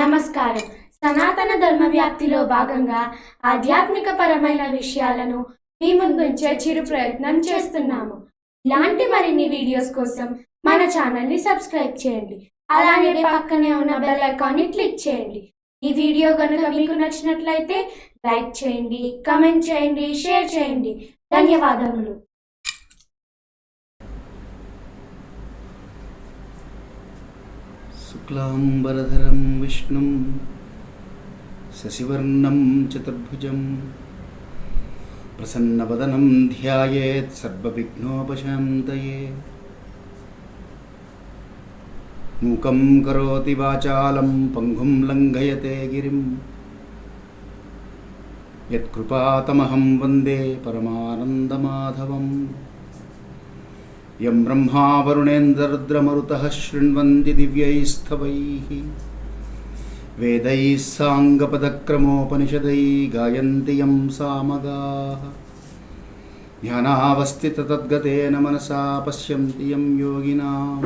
నమస్కారం. సనాతన ధర్మ వ్యాప్తిలో భాగంగా ఆధ్యాత్మిక పరమైన విషయాలను మీ ముందుంచే చిరు ప్రయత్నం చేస్తున్నాము. ఇలాంటి మరిన్ని వీడియోస్ కోసం మన ఛానల్ని సబ్స్క్రైబ్ చేయండి. అలానే పక్కనే ఉన్న బెల్ ఐకాన్ని క్లిక్ చేయండి. ఈ వీడియో కనుక మీకు నచ్చినట్లయితే లైక్ చేయండి, కామెంట్ చేయండి, షేర్ చేయండి. ధన్యవాదములు. శుక్లాంబరధరం విష్ణుం శశివర్ణం చతుర్భుజం ప్రసన్నవదనం ధ్యాయేత్ సర్వవిఘ్నోపశాంతయే. మూకం కరోతి వాచాలం పంగుం లంఘయతే గిరిం యత్కృపాతమహం వందే పరమానందమాధవం. యం బ్రహ్మా వరుణేంద్రరుద్రమరుతః శృణ్వంతి దివ్యైస్తవైః వేదైः సాంగపదక్రమోపనిషదైः గాయంతి యం సామగాః. ధ్యానావస్థితతద్గతేన మనసా పశ్యంతి యం యోగినాం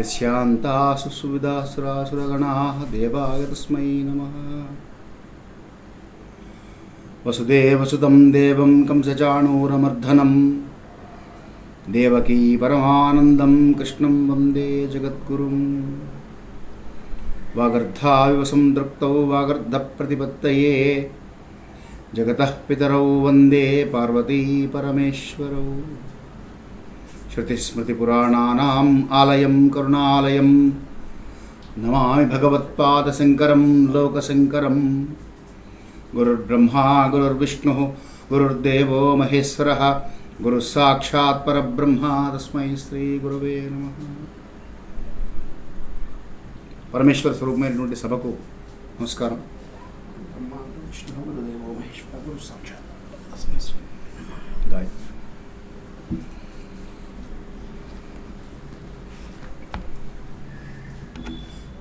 యస్యాంతాసు సువిదాసురాసురగణాః దేవాయ తస్మై నమః. వసుదేవసుతం దేవం కంసచాణూరమర్ధనం దేవకీ పరమానందం కృష్ణం వందే జగద్గురుం. వాగర్ధావివ సంతృప్తౌ వాగర్ధప్రతిపత్తయే జగతః పితరౌ వందే పార్వతీ పరమేశ్వరౌ. శృతిస్మృతిపురాణానాం ఆలయం కరుణాలయం నమామి భగవత్పాదశంకరం లోకశంకరం. గురుర్బ్రహ్మా గురుర్విష్ణుః గురుర్దేవో మహేశ్వరः గురుః సాక్షాత్ పరబ్రహ్మ తస్మై శ్రీ గురవే నమః. పరమేశ్వర స్వరూపమైనటువంటి సభకు నమస్కారం.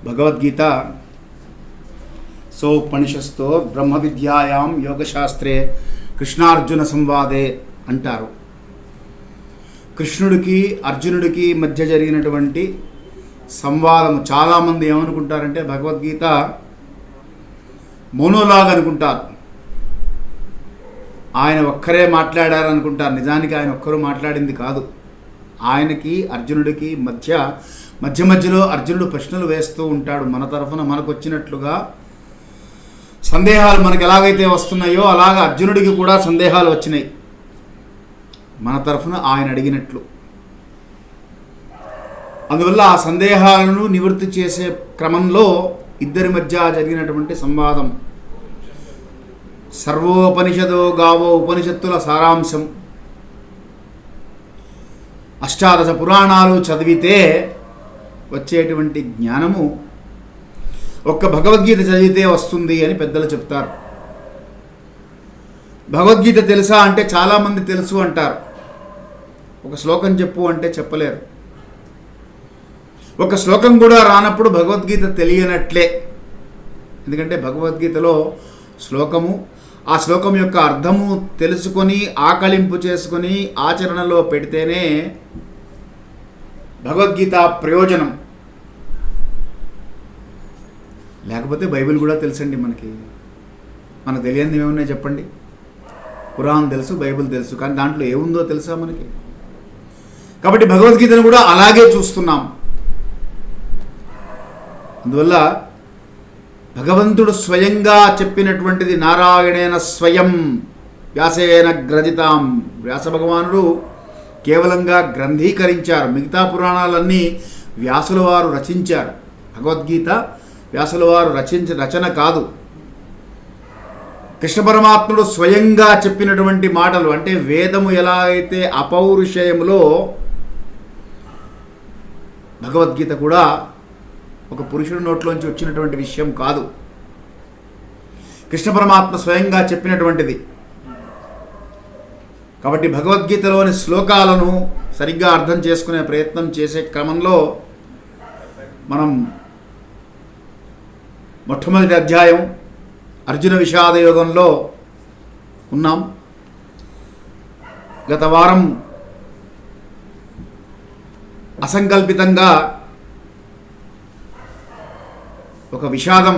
భగవద్గీత సోపనిషత్తో బ్రహ్మ విద్యాయాం యోగశాస్త్రే కృష్ణార్జున సంవాదే అంటారు. కృష్ణుడికి అర్జునుడికి మధ్య జరిగినటువంటి సంవాదము. చాలామంది ఏమనుకుంటారంటే భగవద్గీత మోనోలాగ్ అనుకుంటారు, ఆయన ఒక్కరే మాట్లాడారనుకుంటారు. నిజానికి ఆయన ఒక్కరు మాట్లాడింది కాదు. ఆయనకి అర్జునుడికి మధ్యలో అర్జునుడు ప్రశ్నలు వేస్తూ ఉంటాడు. మన తరఫున మనకు వచ్చినట్లుగా సందేహాలు మనకు ఎలాగైతే వస్తున్నాయో అలాగా అర్జునుడికి కూడా సందేహాలు వచ్చినాయి మన తరఫున ఆయన అడిగినట్లు. అందువల్ల ఆ సందేహాలను నివృత్తి చేసే క్రమంలో ఇద్దరి మధ్య జరిగినటువంటి సంవాదం. సర్వోపనిషదో గావో ఉపనిషత్తుల సారాంశం. అష్టాదశ పురాణాలు చదివితే వచ్చేటువంటి జ్ఞానము ఒక్క భగవద్గీత చదివితే వస్తుంది అని పెద్దలు చెప్తారు. భగవద్గీత తెలుసా అంటే చాలామంది తెలుసు అంటారు. ఒక శ్లోకం చెప్పు అంటే చెప్పలేరు. ఒక శ్లోకం కూడా రానప్పుడు భగవద్గీత తెలియనట్లే. ఎందుకంటే భగవద్గీతలో శ్లోకము, ఆ శ్లోకం యొక్క అర్థము తెలుసుకొని ఆకళింపు చేసుకొని ఆచరణలో పెడితేనే భగవద్గీత ప్రయోజనం. లేకపోతే బైబిల్ కూడా తెలుసండి మనకి తెలియనిది ఏమున్నాయి చెప్పండి. ఖురాన్ తెలుసు, బైబిల్ తెలుసు, కానీ దాంట్లో ఏముందో తెలుసా మనకి? కాబట్టి భగవద్గీతను కూడా అలాగే చూస్తున్నాం. అందువల్ల భగవంతుడు స్వయంగా చెప్పినటువంటిది నారాయణేన స్వయం వ్యాసేన గ్రజితాం. వ్యాస భగవానుడు కేవలంగా గ్రంథీకరించారు. మిగతా పురాణాలన్నీ వ్యాసుల వారు రచించారు. భగవద్గీత వ్యాసుల వారు రచన కాదు. కృష్ణ పరమాత్ముడు స్వయంగా చెప్పినటువంటి మాటలు. అంటే వేదము ఎలా అయితే అపౌరుషయములో భగవద్గీత కూడా ఒక పురుషుడి నోట్లోంచి వచ్చినటువంటి విషయం కాదు. కృష్ణ పరమాత్మ స్వయంగా చెప్పినటువంటిది. కాబట్టి భగవద్గీతలోని శ్లోకాలను సరిగ్గా అర్థం చేసుకునే ప్రయత్నం చేసే క్రమంలో మనం మొట్టమొదటి అధ్యాయం అర్జున విషాద యోగంలో ఉన్నాం. గత వారం అసంకల్పితంగా ఒక ఒక విషాదం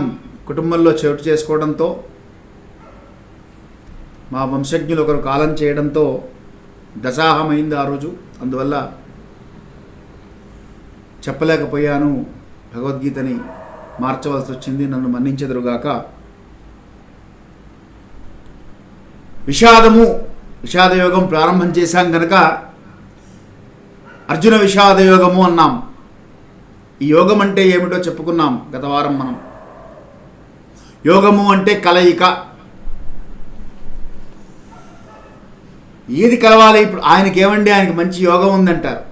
కుటుంబంలో చోటు చేసుకోవడంతో, మా వంశజ్ఞులు ఒకరు కాలం చేయడంతో దశాహమైంది ఆ రోజు. అందువల్ల చెప్పలేకపోయాను, భగవద్గీతని మార్చవలసి వచ్చింది, నన్ను మన్నించెదరుగాక. విషాదయోగం ప్రారంభం చేశాం కనుక అర్జున విషాదయోగము అన్నాం. ఈ యోగం అంటే ఏమిటో చెప్పుకున్నాం గత వారం మనం. యోగము అంటే కలయిక. ఏది కలవాలి ఇప్పుడు? ఆయనకి ఏమండి, ఆయనకి మంచి యోగం ఉందంటారు.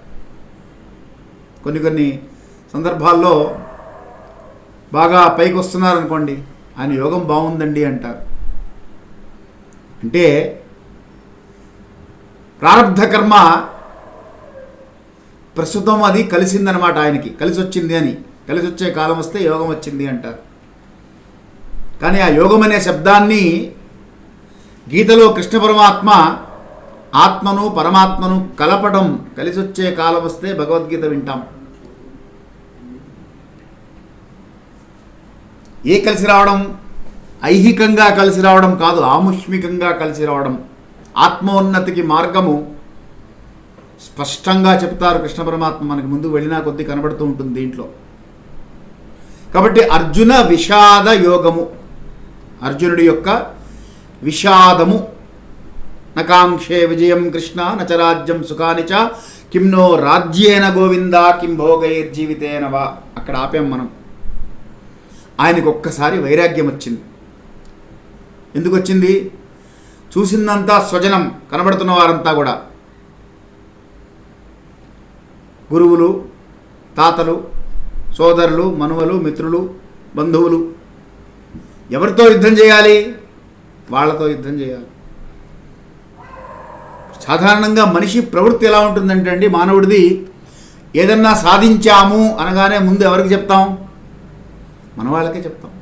కొన్ని సందర్భాల్లో బాగా పైకి వస్తున్నారనుకోండి, ఆయన యోగం బాగుందండి అంటారు. అంటే ప్రారబ్ధ కర్మ ప్రస్తుతం అది కలిసిందనమాట, ఆయనకి కలిసి వచ్చింది అని. కలిసి వచ్చే కాలం వస్తే యోగం వచ్చింది అంటారు. కానీ ఆ యోగం అనే శబ్దాన్ని గీతలో కృష్ణ పరమాత్మ ఆత్మను పరమాత్మను కలపడం, కలిసి వచ్చే కాలం వస్తే భగవద్గీత వింటాం. ఏ కలిసి రావడం? ఐహికంగా కలిసి రావడం కాదు, ఆముష్మికంగా కలిసి రావడం. ఆత్మోన్నతికి మార్గము స్పష్టంగా చెప్తారు కృష్ణ పరమాత్మ. మనకి ముందు వెళ్ళినా కొద్దీ కనబడుతూ ఉంటుంది దీంట్లో. కాబట్టి అర్జున విషాద యోగము, అర్జునుడి యొక్క విషాదము. నకాంక్షే విజయం కృష్ణ నచరాజ్యం సుఖానిచ కింనో రాజ్యేన గోవింద కిం భోగైర్జీవితేన వా. అక్కడ ఆపాం మనం. ఆయనకు ఒక్కసారి వైరాగ్యం వచ్చింది. ఎందుకు వచ్చింది? చూసిందంతా స్వజనం, కనబడుతున్న వారంతా కూడా గురువులు, తాతలు, సోదరులు, మనువలు, మిత్రులు, బంధువులు. ఎవరితో యుద్ధం చేయాలి? వాళ్ళతో యుద్ధం చేయాలి. సాధారణంగా మనిషి ప్రవృత్తి ఎలా ఉంటుందంటే అండి, మానవుడిది ఏదన్నా సాధించాము అనగానే ముందు ఎవరికి చెప్తాం? మన వాళ్ళకే చెప్తాం,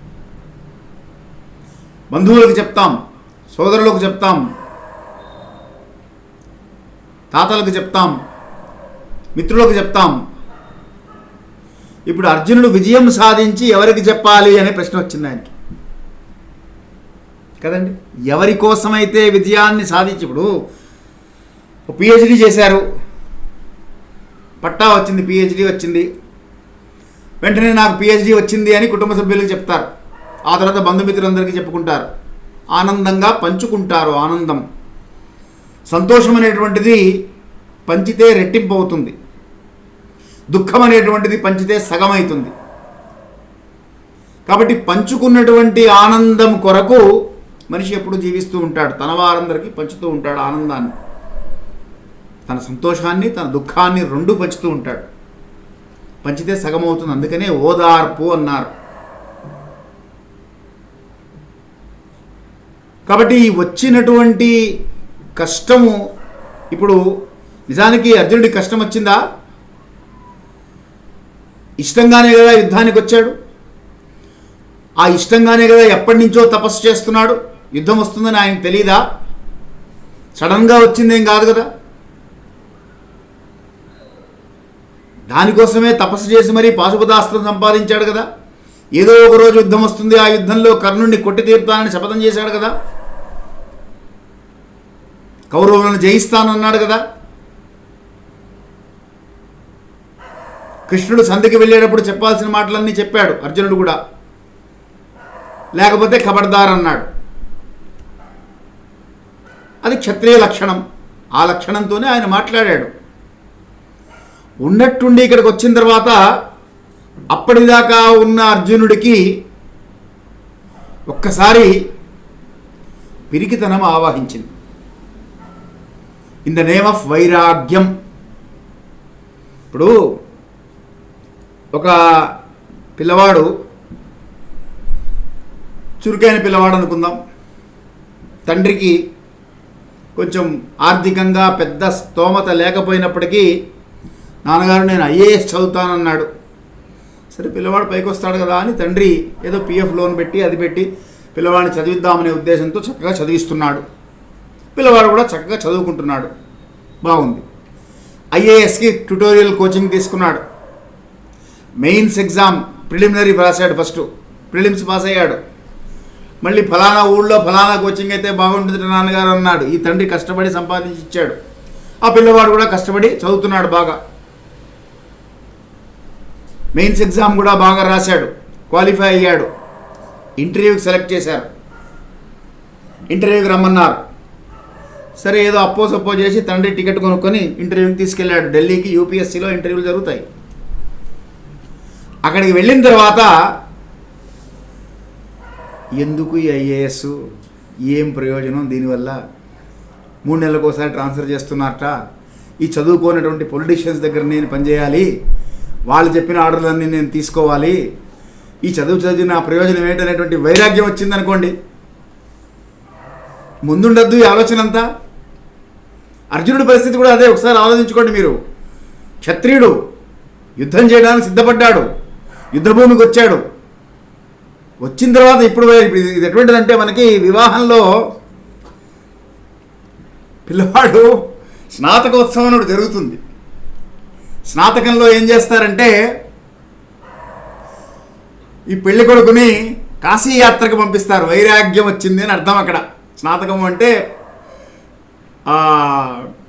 బంధువులకు చెప్తాం, సోదరులకు చెప్తాం, తాతలకు చెప్తాం, మిత్రులకు చెప్తాం. ఇప్పుడు అర్జునుడు విజయం సాధించి ఎవరికి చెప్పాలి అనే ప్రశ్న వచ్చింది ఆయనకి కదండి. ఎవరి కోసమైతే విజయాన్ని సాధించి, ఇప్పుడు పిహెచ్డి చేశారు, పట్టా వచ్చింది, పిహెచ్డి వచ్చింది, వెంటనే నాకు పిహెచ్డి వచ్చింది అని కుటుంబ సభ్యులకు చెప్తారు. ఆ తర్వాత బంధుమిత్రులందరికీ చెప్పుకుంటారు, ఆనందంగా పంచుకుంటారు. ఆనందం, సంతోషం అనేటువంటిది పంచితే రెట్టింపు అవుతుంది, దుఃఖం అనేటువంటిది పంచితే సగమవుతుంది. కాబట్టి పంచుకున్నటువంటి ఆనందం కొరకు మనిషి ఎప్పుడు జీవిస్తూ ఉంటాడు, తన వారందరికీ పంచుతూ ఉంటాడు ఆనందాన్ని, తన సంతోషాన్ని, తన దుఃఖాన్ని రెండు పంచుతూ ఉంటాడు. పంచితే సగం అవుతుంది, అందుకనే ఓదార్పు అన్నారు. కాబట్టి వచ్చినటువంటి కష్టము, ఇప్పుడు నిజానికి అర్జునుడికి కష్టం వచ్చిందా? ఇష్టంగానే కదా యుద్ధానికి వచ్చాడు. ఆ ఇష్టంగానే కదా ఎప్పటి నుంచో తపస్సు చేస్తున్నాడు. యుద్ధం వస్తుందని ఆయనకు తెలీదా? సడన్గా వచ్చిందేం కాదు కదా. దానికోసమే తపస్సు చేసి మరీ పాశుపతాస్త్రం సంపాదించాడు కదా. ఏదో ఒక రోజు యుద్ధం వస్తుంది, ఆ యుద్ధంలో కర్ణుడిని కొట్టి తీరుతానని శపథం చేశాడు కదా. కౌరవులను జయిస్తానన్నాడు కదా. కృష్ణుడు సంధికి వెళ్ళేటప్పుడు చెప్పాల్సిన మాటలన్నీ చెప్పాడు అర్జునుడు కూడా, లేకపోతే ఖబర్దార్ అన్నాడు. అది క్షత్రియ లక్షణం. ఆ లక్షణంతోనే ఆయన మాట్లాడాడు. ఉన్నట్టుండి ఇక్కడికి వచ్చిన తర్వాత అప్పటిదాకా ఉన్న అర్జునుడికి ఒక్కసారి పిరికితనం ఆవాహించింది. ఇన్ ద నేమ్ ఆఫ్ వైరాగ్యం. ఇప్పుడు ఒక పిల్లవాడు, చురుకైన పిల్లవాడు అనుకుందాం, తండ్రికి కొంచెం ఆర్థికంగా పెద్ద స్తోమత లేకపోయినప్పటికీ నాన్నగారు నేను ఐఏఎస్ చదువుతానన్నాడు. సరే పిల్లవాడు పైకి వస్తాడు కదా అని తండ్రి ఏదో పిఎఫ్ లోన్ పెట్టి అది పెట్టి పిల్లవాడిని చదివిద్దామనే ఉద్దేశంతో చక్కగా చదివిస్తున్నాడు. పిల్లవాడు కూడా చక్కగా చదువుకుంటున్నాడు, బాగుంది. ఐఏఎస్కి ట్యుటోరియల్ కోచింగ్ తీసుకున్నాడు. మెయిన్స్ ఎగ్జామ్ ప్రిలిమినరీ రాశాడు ఫస్ట్, ప్రిలిమ్స్ పాస్ అయ్యాడు. మళ్ళీ ఫలానా ఊళ్ళో ఫలానా కోచింగ్ అయితే బాగుంటుంది నాన్నగారు అన్నాడు. ఈ తండ్రి కష్టపడి సంపాదించి ఇచ్చాడు. ఆ పిల్లవాడు కూడా కష్టపడి చదువుతున్నాడు బాగా. మెయిన్స్ ఎగ్జామ్ కూడా బాగా రాశాడు, క్వాలిఫై అయ్యాడు. ఇంటర్వ్యూకి సెలెక్ట్ చేశారు, ఇంటర్వ్యూకి రమ్మన్నారు. సరే ఏదో అప్పో సప్పో చేసి తండ్రి టికెట్ కొనుక్కొని ఇంటర్వ్యూకి తీసుకెళ్ళాడు. ఢిల్లీకి యూపీఎస్సీలో ఇంటర్వ్యూలు జరుగుతాయి. అక్కడికి వెళ్ళిన తర్వాత ఎందుకు ఈ ఐఏఎస్, ఏం ప్రయోజనం దీనివల్ల, 3 నెలలకు ఒకసారి ట్రాన్స్ఫర్ చేస్తున్నారట, ఈ చదువుకోనటువంటి పొలిటీషియన్స్ దగ్గర నేను పనిచేయాలి, వాళ్ళు చెప్పిన ఆర్డర్లన్నీ నేను తీసుకోవాలి, ఈ చదివి నా ప్రయోజనం ఏంటనేటువంటి వైరాగ్యం వచ్చిందనుకోండి, ముందుండద్దు ఈ ఆలోచన అంతా. అర్జునుడి పరిస్థితి కూడా అదే. ఒకసారి ఆలోచించుకోండి మీరు. క్షత్రియుడు, యుద్ధం చేయడానికి సిద్ధపడ్డాడు, యుద్ధభూమికి వచ్చాడు. వచ్చిన తర్వాత ఇప్పుడు ఇది ఎటువంటిదంటే మనకి వివాహంలో పిల్లవాడు స్నాతకోత్సవం జరుగుతుంది. స్నాతకంలో ఏం చేస్తారంటే ఈ పెళ్లి కొడుకుని కాశీ యాత్రకు పంపిస్తారు. వైరాగ్యం వచ్చింది అని అర్థం. అక్కడ స్నాతకం అంటే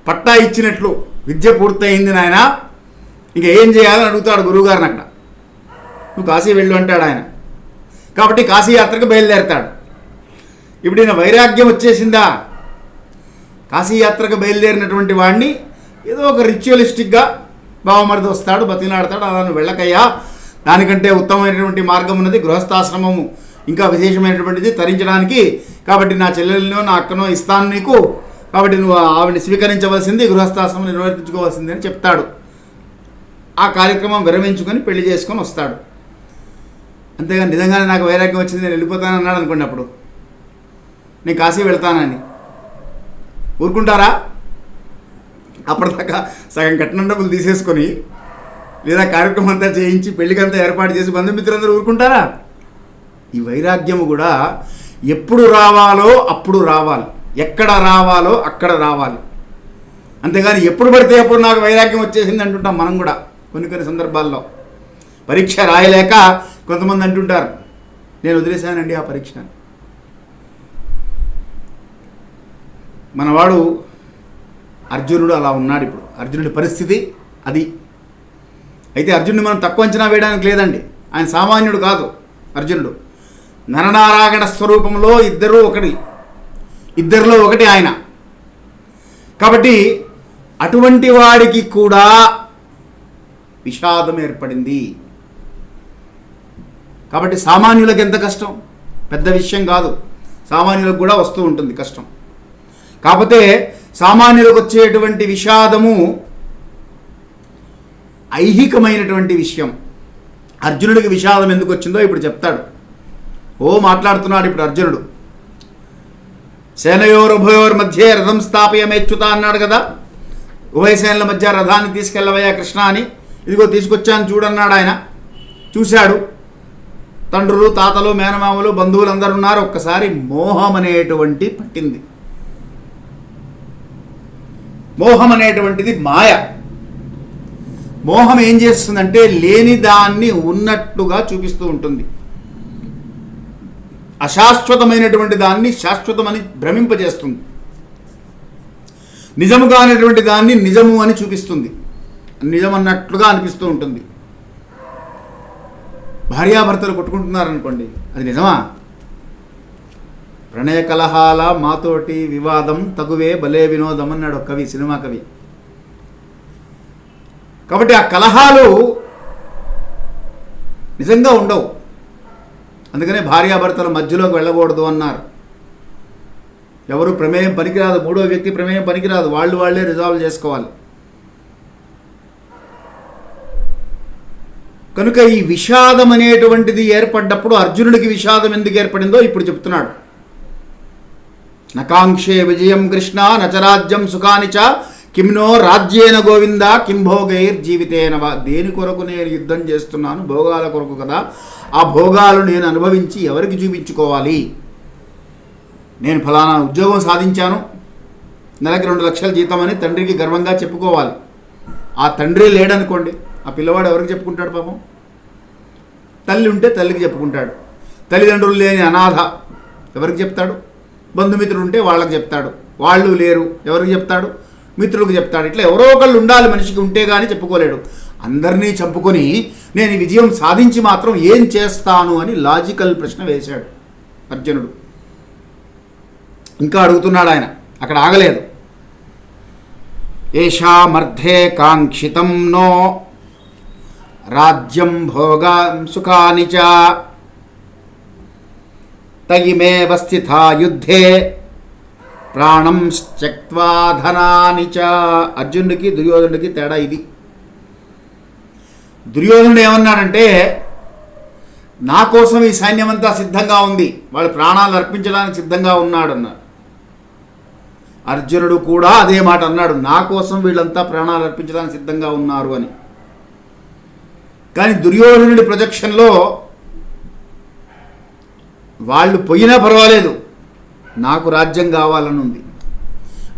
పట్టా ఇచ్చినట్లు, విద్య పూర్తయింది నాయన, ఇంకా ఏం చేయాలని అడుగుతాడు గురువుగారిని. అక్కడ నువ్వు కాశీ వెళ్ళు అంటాడు ఆయన. కాబట్టి కాశీ యాత్రకు బయలుదేరతాడు. ఇప్పుడు ఈయన వైరాగ్యం వచ్చేసిందా, కాశీ యాత్రకు బయలుదేరినటువంటి వాడిని ఏదో ఒక రిచువలిస్టిక్గా బావమరిది వస్తాడు, బతిలాడతాడు, అలా నువ్వు వెళ్ళకయ్యా, దానికంటే ఉత్తమమైనటువంటి మార్గం ఉన్నది, గృహస్థాశ్రమము ఇంకా విశేషమైనటువంటిది తరించడానికి. కాబట్టి నా చెల్లెలినో నా అక్కనో ఇస్తాను నీకు, కాబట్టి నువ్వు ఆవిడని స్వీకరించవలసింది, గృహస్థాశ్రమం నిర్వర్తించుకోవాల్సింది అని చెప్తాడు. ఆ కార్యక్రమం విరమించుకొని పెళ్లి చేసుకొని వస్తాడు. అంతేగాని నిజంగానే నాకు వైరాగ్యం వచ్చింది నేను వెళ్ళిపోతాను అన్నాడు అనుకోండి, అప్పుడు నేను కాశీ వెళ్తానని ఊరుకుంటారా? అప్పటిదాకా సగం కట్నం డబ్బులు తీసేసుకొని లేదా కార్యక్రమం అంతా చేయించి పెళ్లికంతా ఏర్పాటు చేసి బంధుమిత్రులందరూ ఊరుకుంటారా? ఈ వైరాగ్యము కూడా ఎప్పుడు రావాలో అప్పుడు రావాలి, ఎక్కడ రావాలో అక్కడ రావాలి. అంతేగాని ఎప్పుడు పడితే అప్పుడు నాకు వైరాగ్యం వచ్చేసింది అంటుంటాం మనం కూడా కొన్ని సందర్భాల్లో. పరీక్ష రాయలేక కొంతమంది అంటుంటారు నేను వదిలేశానండి ఆ పరీక్ష. మనవాడు అర్జునుడు అలా ఉన్నాడు. ఇప్పుడు అర్జునుడి పరిస్థితి అది. అయితే అర్జునుడిని మనం తక్కువ అంచనా వేయడానికి లేదండి. ఆయన సామాన్యుడు కాదు అర్జునుడు. నరనారాయణ స్వరూపంలో ఇద్దరిలో ఒకటి ఆయన. కాబట్టి అటువంటి వాడికి కూడా విషాదం ఏర్పడింది. కాబట్టి సామాన్యులకు ఎంత కష్టం, పెద్ద విషయం కాదు. సామాన్యులకు కూడా వస్తూ ఉంటుంది కష్టం. కాకపోతే సామాన్యులకు వచ్చేటువంటి విషాదము ఐహికమైనటువంటి విషయం. అర్జునుడికి విషాదం ఎందుకు వచ్చిందో ఇప్పుడు చెప్తాడు. మాట్లాడుతున్నాడు ఇప్పుడు అర్జునుడు. సేనయోరుభయోర్ మధ్య రథం స్థాపయమేచ్యుత అన్నాడు కదా. ఉభయ సేనల మధ్య రథాన్ని తీసుకెళ్ళవయ్యా కృష్ణ అని. ఇదిగో తీసుకొచ్చాను చూడన్నాడు ఆయన. చూశాడు. తండ్రులు, తాతలు, మేనమామలు, బంధువులు అందరూ ఉన్నారు. ఒక్కసారి మోహం అనేటువంటి పట్టింది. మోహం అనేటువంటిది మాయ. మోహం ఏం చేస్తుందంటే లేని దాన్ని ఉన్నట్టుగా చూపిస్తూ ఉంటుంది. అశాశ్వతమైనటువంటి దాన్ని శాశ్వతమని భ్రమింపజేస్తుంది. నిజము కానిటువంటి దాన్ని నిజము అని చూపిస్తుంది. నిజం అన్నట్లుగా అనిపిస్తూ ఉంటుంది. భార్యాభర్తలు కొట్టుకుంటున్నారనుకోండి, అది నిజమా? ప్రణయ కలహాల మాతోటి వివాదం తగువే భలే వినోదం అన్నాడు ఒక కవి, సినిమా కవి. కాబట్టి ఆ కలహాలు నిజంగా ఉండవు. అందుకనే భార్యాభర్తల మధ్యలోకి వెళ్ళకూడదు అన్నారు. ఎవరు ప్రమేయం పనికిరాదు, మూడో వ్యక్తి ప్రమేయం పనికిరాదు, వాళ్ళే రిజాల్వ్ చేసుకోవాలి. కనుక ఈ విషాదం అనేటువంటిది ఏర్పడ్డప్పుడు అర్జునుడికి విషాదం ఎందుకు ఏర్పడిందో ఇప్పుడు చెప్తున్నాడు. నకాంక్షే విజయం కృష్ణ నచరాజ్యం సుఖాని చ కిమ్నో రాజ్యేన గోవింద కిం భోగైర్ జీవితేనవ. దేని కొరకు నేను యుద్ధం చేస్తున్నాను? భోగాల కొరకు కదా. ఆ భోగాలు నేను అనుభవించి ఎవరికి చూపించుకోవాలి? నేను ఫలానా ఉద్యోగం సాధించాను, నెలకి 2 లక్షల జీతం అని తండ్రికి గర్వంగా చెప్పుకోవాలి. ఆ తండ్రి లేడనుకోండి, ఆ పిల్లవాడు ఎవరికి చెప్పుకుంటాడు? పాపం తల్లి ఉంటే తల్లికి చెప్పుకుంటాడు, తల్లిదండ్రులు లేని అనాథ ఎవరికి చెప్తాడు? బంధుమిత్రులు ఉంటే వాళ్ళకి చెప్తాడు. వాళ్ళు లేరు ఎవరికి చెప్తాడు? మిత్రులకు చెప్తాడు. ఇట్లా ఎవరో ఒకళ్ళు ఉండాలి మనిషికి, ఉంటే కానీ చెప్పుకోలేడు. అందరినీ చంపుకొని నేను ఈ విజయం సాధించి మాత్రం ఏం చేస్తాను అని లాజికల్ ప్రశ్న వేశాడు అర్జునుడు. ఇంకా అడుగుతున్నాడు ఆయన, అక్కడ ఆగలేదు. ఏషామర్థే కాంక్షితం నో రాజ్యం భోగం సుఖాని చ తయిమేవ స్థితా యుద్ధే ప్రాణం త్యక్త్వా ధనాని చ. అర్జునుడికి దుర్యోధనుడికి తేడా ఇది. దుర్యోధనుడు ఏమన్నాడంటే, నా కోసం ఈ సైన్యమంతా సిద్ధంగా ఉంది, వాళ్ళు ప్రాణాలు అర్పించడానికి సిద్ధంగా ఉన్నాడు అన్నాడు. అర్జునుడు కూడా అదే మాట అన్నాడు, నా కోసం వీళ్ళంతా ప్రాణాలు అర్పించడానికి సిద్ధంగా ఉన్నారు అని. కానీ దుర్యోధనుడి ప్రొజెక్షన్లో వాళ్ళు పోయినా పర్వాలేదు, నాకు రాజ్యం కావాలని ఉంది.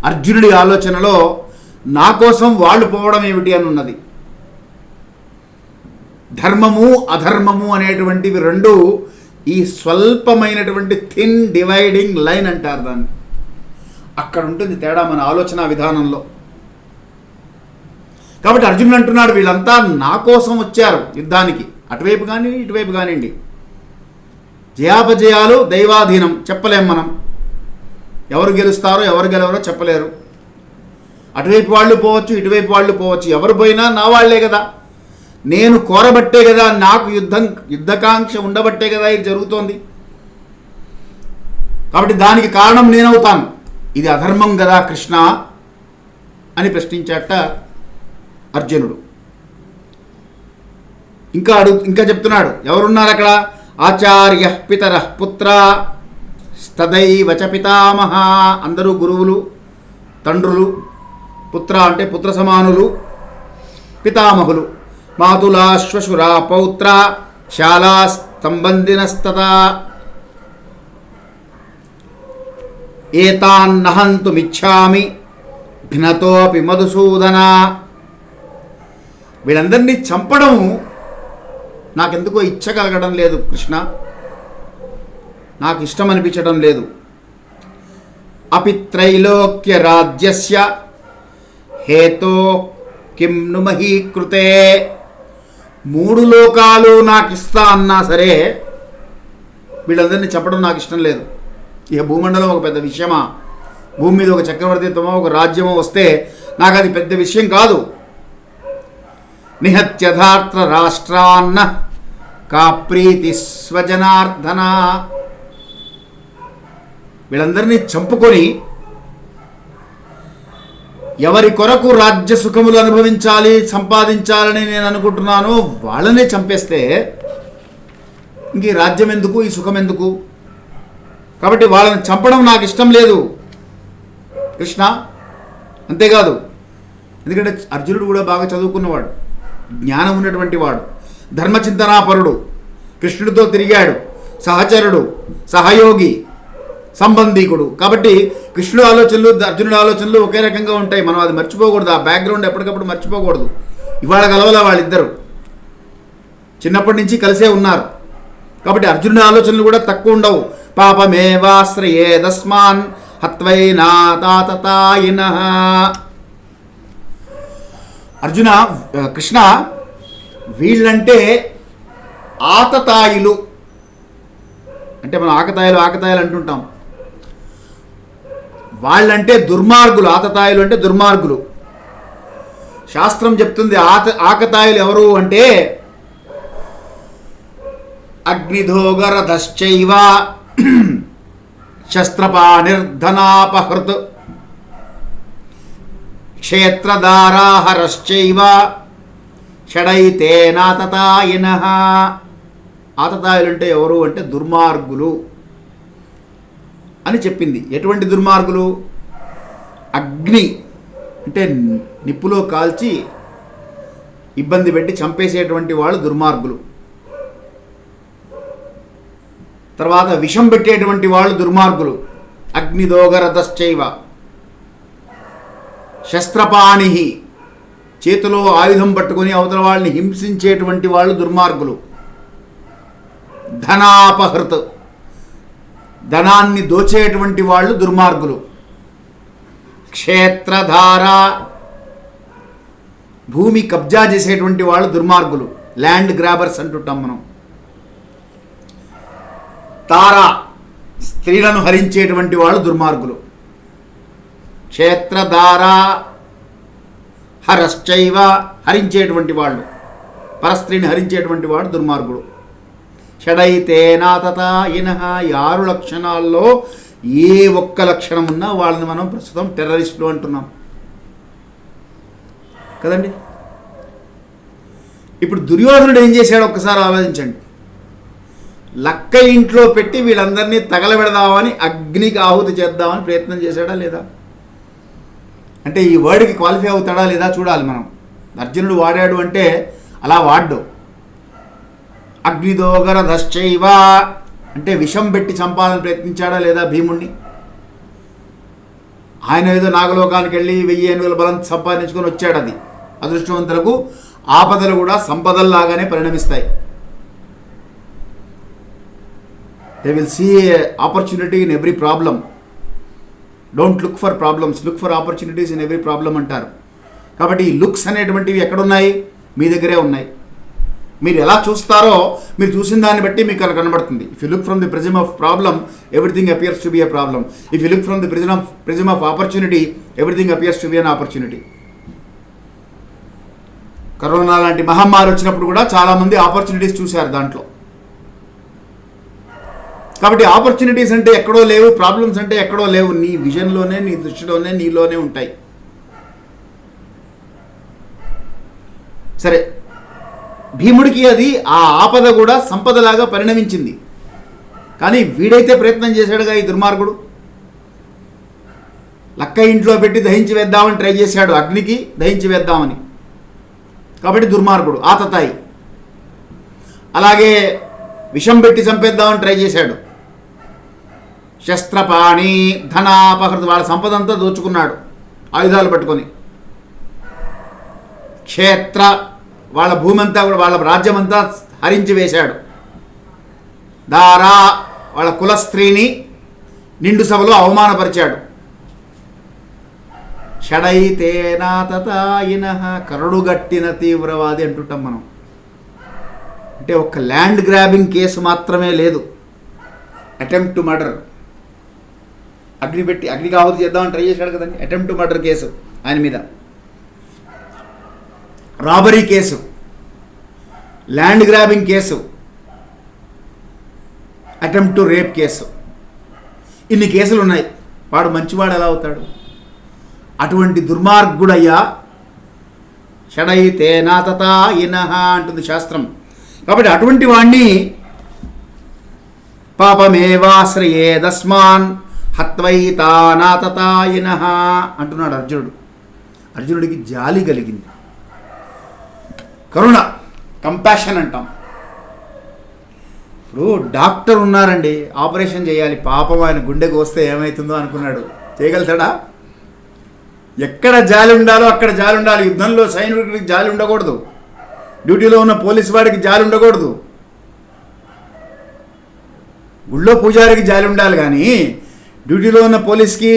అర్జునుడి ఆలోచనలో నా కోసం వాళ్ళు పోవడం ఏమిటి అని ఉన్నది. ధర్మము అధర్మము అనేటువంటివి రెండు ఈ స్వల్పమైనటువంటి థిన్ డివైడింగ్ లైన్ అంటారు దాన్ని. అక్కడ ఉంటుంది తేడా మన ఆలోచన విధానంలో. కాబట్టి అర్జునుడు అంటున్నాడు, వీళ్ళంతా నా కోసం వచ్చారు యుద్ధానికి, అటువైపు కానీ ఇటువైపు కానివ్వండి. జయాపజయాలు దైవాధీనం, చెప్పలేం మనం. ఎవరు గెలుస్తారో ఎవరు గెలవరో చెప్పలేరు. అటువైపు వాళ్ళు పోవచ్చు, ఇటువైపు వాళ్ళు పోవచ్చు. ఎవరు పోయినా నా వాళ్లే కదా, నేను కోరబట్టే కదా, నాకు యుద్ధకాంక్ష ఉండబట్టే కదా ఇది జరుగుతోంది. కాబట్టి దానికి కారణం నేనవుతాను. ఇది అధర్మం కదా కృష్ణ అని ప్రశ్నించాట అర్జునుడు. ఇంకా చెప్తున్నాడు, ఎవరున్నారు అక్కడ? ఆచార్య పితర పుత్ర తదైవ చ పితామహ. అందరూ గురువులు, తండ్రులు. పుత్ర అంటే పుత్ర సమానులు. పితామహులు మాతులా శ్వశురా పౌత్ర శాలా సంబంధినస్తత. ఏతాన్నహంతుమిచ్ఛామి ఘ్నతోపి మధుసూదన. వీళ్ళందరినీ చంపడం నాకెందుకో ఇచ్చ కలగడం లేదు కృష్ణ, నాకు ఇష్టం అనిపించడం లేదు. అపి త్రైలోక్య రాజ్యస్య హేతో కిం ను మహీకృతే. 3 లోకాలు నాకు ఇస్తా అన్నా సరే వీళ్ళందరినీ చంపడం నాకు ఇష్టం లేదు. ఇక భూమండలం ఒక పెద్ద విషయమా? భూమి మీద ఒక చక్రవర్తిత్వమో ఒక రాజ్యమో వస్తే నాకు అది పెద్ద విషయం కాదు. నిహత్యధార్త రాష్ట్రాన్న కా ప్రీతి స్వజనార్దన. వీళ్ళందరినీ చంపుకొని ఎవరి కొరకు రాజ్య సుఖములు అనుభవించాలి, సంపాదించాలని నేను అనుకుంటున్నానో వాళ్ళనే చంపేస్తే ఇంక ఈ రాజ్యం ఎందుకు, ఈ సుఖం ఎందుకు? కాబట్టి వాళ్ళని చంపడం నాకు ఇష్టం లేదు కృష్ణ. అంతేకాదు, ఎందుకంటే అర్జునుడు కూడా బాగా చదువుకున్నవాడు, జ్ఞానం ఉన్నటువంటి వాడు, ధర్మచింతనాపరుడు, కృష్ణుడితో తిరిగాడు, సహచరుడు, సహయోగి, సంబంధీకుడు. కాబట్టి కృష్ణుడి ఆలోచనలు అర్జునుడి ఆలోచనలు ఒకే రకంగా ఉంటాయి. మనం అది మర్చిపోకూడదు, ఆ బ్యాక్గ్రౌండ్ ఎప్పటికప్పుడు మర్చిపోకూడదు. ఇవాళ కలవల వాళ్ళిద్దరు, చిన్నప్పటి నుంచి కలిసే ఉన్నారు. కాబట్టి అర్జునుడి ఆలోచనలు కూడా తక్కువ ఉండవు. పాపమేవాశ్రయేదస్మాన్ హత్వైనా తాతతాయినః. అర్జున, కృష్ణ, వీళ్ళంటే ఆతతాయిలు. అంటే మనం ఆకతాయిలు అంటుంటాం. వాళ్ళంటే దుర్మార్గులు. ఆతతాయిలు అంటే దుర్మార్గులు. శాస్త్రం చెప్తుంది ఆకతాయిలు ఎవరు అంటే అగ్నిధోగరధశ్చైవ శస్త్రపాణిర్ధనాపహృత్ క్షేత్రదారాహరశ్చైవ షడైతేనాతతాయినః. ఆతతాయిలు అంటే ఎవరు అంటే దుర్మార్గులు అని చెప్పింది. ఎటువంటి దుర్మార్గులు? అగ్ని అంటే నిప్పులో కాల్చి ఇబ్బంది పెట్టి చంపేసేటువంటి వాళ్ళు దుర్మార్గులు. తర్వాత విషం పెట్టేటువంటి వాళ్ళు దుర్మార్గులు. అగ్నిదోగరధశ్చైవ. శస్త్రపాణి, చేతిలో ఆయుధం పట్టుకొని అవతల వాళ్ళని హింసించేటువంటి వాళ్ళు దుర్మార్గులు. ధనాపహృత్, ధనాన్ని దోచేటువంటి వాళ్ళు దుర్మార్గులు. క్షేత్రధార, భూమి కబ్జా చేసేటువంటి వాళ్ళు దుర్మార్గులు, ల్యాండ్ గ్రాబర్స్ అంటుంటాం మనం. తార, స్త్రీలను హరించేటువంటి వాళ్ళు దుర్మార్గులు. క్షేత్రధార హరశ్చైవ, హరించేటువంటి వాళ్ళు, పరస్త్రీని హరించేటువంటి వాడు దుర్మార్గుడు. షడైతేనాతత ఇనహ, 6 లక్షణాల్లో ఏ ఒక్క లక్షణం ఉన్నా వాళ్ళని మనం ప్రస్తుతం టెర్రరిస్టులు అంటున్నాం కదండి. ఇప్పుడు దుర్యోధనుడు ఏం చేశాడు ఒక్కసారి ఆలోచించండి. లక్క ఇంట్లో పెట్టి వీళ్ళందరినీ తగలబెడదామని, అగ్నికి ఆహుతి చేద్దామని ప్రయత్నం చేశాడా లేదా? అంటే ఈ వర్డ్కి క్వాలిఫై అవుతాడా లేదా చూడాలి మనం. అర్జునుడు వాడాడు అంటే అలా వాడ్డు. అగ్నిదోగరధశ్చైవ అంటే విషం పెట్టి చంపాలని ప్రయత్నించాడా లేదా భీముణ్ణి? ఆయన ఏదో నాగలోకానికి వెళ్ళి 1000 ఏనుగుల బలం సంపాదించుకొని వచ్చాడు. అది అదృష్టవంతులకు ఆపదలు కూడా సంపదల్లాగానే పరిణమిస్తాయి. They will see opportunity in every problem. Don't look for problems, look for opportunities in every problem అంటారు. కాబట్టి ఈ లుక్స్ అనేటువంటివి ఎక్కడున్నాయి? మీ దగ్గరే ఉన్నాయి. మీరు ఎలా చూస్తారో, మీరు చూసిన దాన్ని బట్టి మీకు అలా కనబడుతుంది. If you look from the prism of problem, everything appears to be a problem. If you look from the prism of opportunity, everything appears to be an opportunity. Corona లాంటి మహమ్మారి వచ్చినప్పుడు కూడా చాలామంది ఆపర్చునిటీస్ చూశారు దాంట్లో. కాబట్టి ఆపర్చునిటీస్ అంటే ఎక్కడో లేవు, ప్రాబ్లమ్స్ అంటే ఎక్కడో లేవు. నీ విజన్లోనే, నీ దృష్టిలోనే, నీలోనే ఉంటాయి. సరే, భీముడికి అది ఆ ఆపద కూడా సంపదలాగా పరిణమించింది. కానీ వీడైతే ప్రయత్నం చేశాడుగా ఈ దుర్మార్గుడు. లక్క ఇంట్లో పెట్టి దహించి వేద్దామని ట్రై చేశాడు, అగ్నికి దహించి వేద్దామని. కాబట్టి దుర్మార్గుడు, ఆతతాయి. అలాగే విషం పెట్టి చంపేద్దామని ట్రై చేశాడు. శస్త్రపాణి ధనాపహృత, వాళ్ళ సంపదంతా దోచుకున్నాడు ఆయుధాలు పట్టుకొని. క్షేత్ర, వాళ్ళ భూమి అంతా కూడా, వాళ్ళ రాజ్యమంతా హరించి వేశాడు. దారా, వాళ్ళ కులస్త్రీని నిండు సభలో అవమానపరిచాడు. షడైతేనాతతాయిన, కరడుగట్టిన తీవ్రవాది అంటుంటాం మనం. అంటే ఒక ల్యాండ్ గ్రాబింగ్ కేసు మాత్రమే లేదు, అటెంప్ట్ టు మర్డర్. అగ్నికి ఆహుతి చేద్దామని ట్రై చేశాడు కదండి, అటెంప్ట్ టు మర్డర్ కేసు ఆయన మీద. Robbery case, land grabbing case, attempt to rape case. ఇన్ని కేసులు ఉన్నాయి. వాడు మంచివాడు ఎలా అవుతాడు? అటువంటి దుర్మార్గుడయ్యా. షడైతేనాతతాయినః అంటుంది శాస్త్రం. కాబట్టి అటువంటి వాణ్ణి పాపమేవాశ్రయేదస్మాన్ హత్వైతానాతతాయినః అంటున్నాడు అర్జునుడు. అర్జునుడికి జాలి కలిగింది, కరుణ, కంపాషన్ అంటాం. ఇప్పుడు డాక్టర్ ఉన్నారండి, ఆపరేషన్ చేయాలి, పాపం ఆయన గుండెకు వస్తే ఏమవుతుందో అనుకున్నాడు. చేయగలుగుతాడా? ఎక్కడ జాలి ఉండాలో అక్కడ జాలి ఉండాలి. యుద్ధంలో సైనికుడికి జాలి ఉండకూడదు, డ్యూటీలో ఉన్న పోలీసు వాడికి జాలి ఉండకూడదు, గుళ్ళో పూజారికి జాలి ఉండాలి. కానీ డ్యూటీలో ఉన్న పోలీస్కి,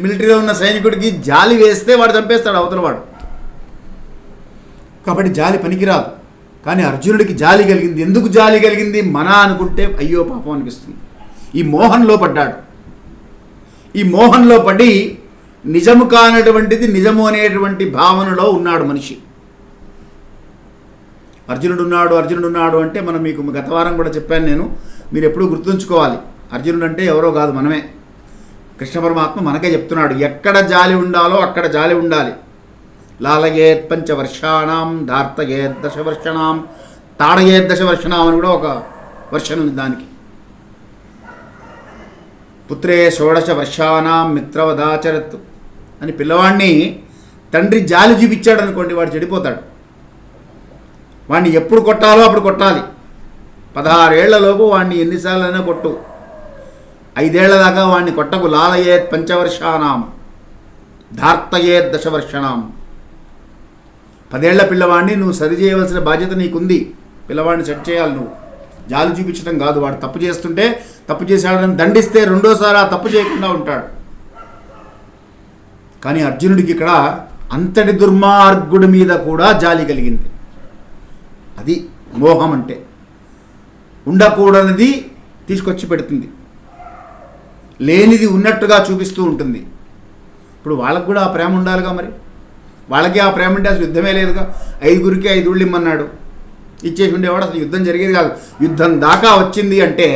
మిలిటరీలో ఉన్న సైనికుడికి జాలి వేస్తే వాడు చంపేస్తాడు అవతల వాడు. కాబట్టి జాలి పనికిరాదు. కానీ అర్జునుడికి జాలి కలిగింది. ఎందుకు జాలి కలిగింది? మన అనుకుంటే అయ్యో పాపం అనిపిస్తుంది. ఈ మోహంలో పడ్డాడు. ఈ మోహంలో పడి నిజము కానటువంటిది నిజము అనేటువంటి భావనలో ఉన్నాడు మనిషి. అర్జునుడు ఉన్నాడు అంటే మనం మీకు గత వారం కూడా చెప్పాను నేను, మీరు ఎప్పుడూ గుర్తుంచుకోవాలి. అర్జునుడు అంటే ఎవరో కాదు, మనమే. కృష్ణ పరమాత్మ మనకే చెప్తున్నాడు, ఎక్కడ జాలి ఉండాలో అక్కడ జాలి ఉండాలి. లాలయేత్ 5 వర్షాణం ధార్తయేత్ 10 వర్షణాం తాడయేత్ 10 వర్షణాం అని కూడా ఒక వర్షం ఉంది దానికి. పుత్రే 16 వర్షాణం మిత్రవదాచరత్ అని పిల్లవాడిని తండ్రి జాలి చూపించాడు అనుకోండి, వాడు చెడిపోతాడు. వాడిని ఎప్పుడు కొట్టాలో అప్పుడు కొట్టాలి. 16 ఏళ్లలోపు వాడిని ఎన్నిసార్లైనా కొట్టు, 5 ఏళ్ల దాకా వాడిని కొట్టకు. లాలయేత్ 5 వర్షాణం ధార్తయేత్ 10 వర్షణాం. 10 ఏళ్ల పిల్లవాడిని నువ్వు సరి చేయవలసిన బాధ్యత నీకుంది. పిల్లవాడిని సెట్ చేయాలి నువ్వు. జాలి చూపించడం కాదు. వాడు తప్పు చేస్తుంటే తప్పు చేశాడని దండిస్తే రెండోసారి ఆ తప్పు చేయకుండా ఉంటాడు. కానీ అర్జునుడికి ఇక్కడ అంతటి దుర్మార్గుడి మీద కూడా జాలి కలిగింది. అది మోహం అంటే. ఉండకూడనిది తీసుకొచ్చి పెడుతుంది, లేనిది ఉన్నట్టుగా చూపిస్తూ ఉంటుంది. ఇప్పుడు వాళ్ళకు కూడా ఆ ప్రేమ ఉండాలిగా. మరి వాళ్ళకి ఆ ప్రేమ అంటే అసలు యుద్ధమే లేదుగా. 5గురికి 5 ఊళ్ళు ఇమ్మన్నాడు, ఇచ్చేసి ఉండేవాడు. అసలు యుద్ధం జరిగేది కాదు. యుద్ధం దాకా వచ్చింది అంటే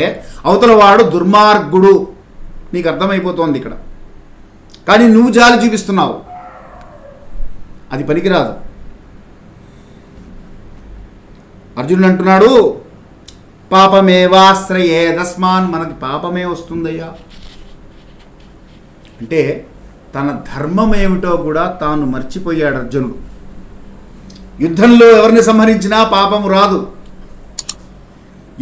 అవతల వాడు దుర్మార్గుడు, నీకు అర్థమైపోతోంది ఇక్కడ. కానీ నువ్వు జాలి చూపిస్తున్నావు, అది పనికిరాదు. అర్జునుడు అంటున్నాడు, పాపమేవాశ్రయే తస్మాన్, మనకి పాపమే వస్తుందయ్యా. అంటే తన ధర్మం ఏమిటో కూడా తాను మర్చిపోయాడు అర్జునుడు. యుద్ధంలో ఎవరిని సంహరించినా పాపము రాదు.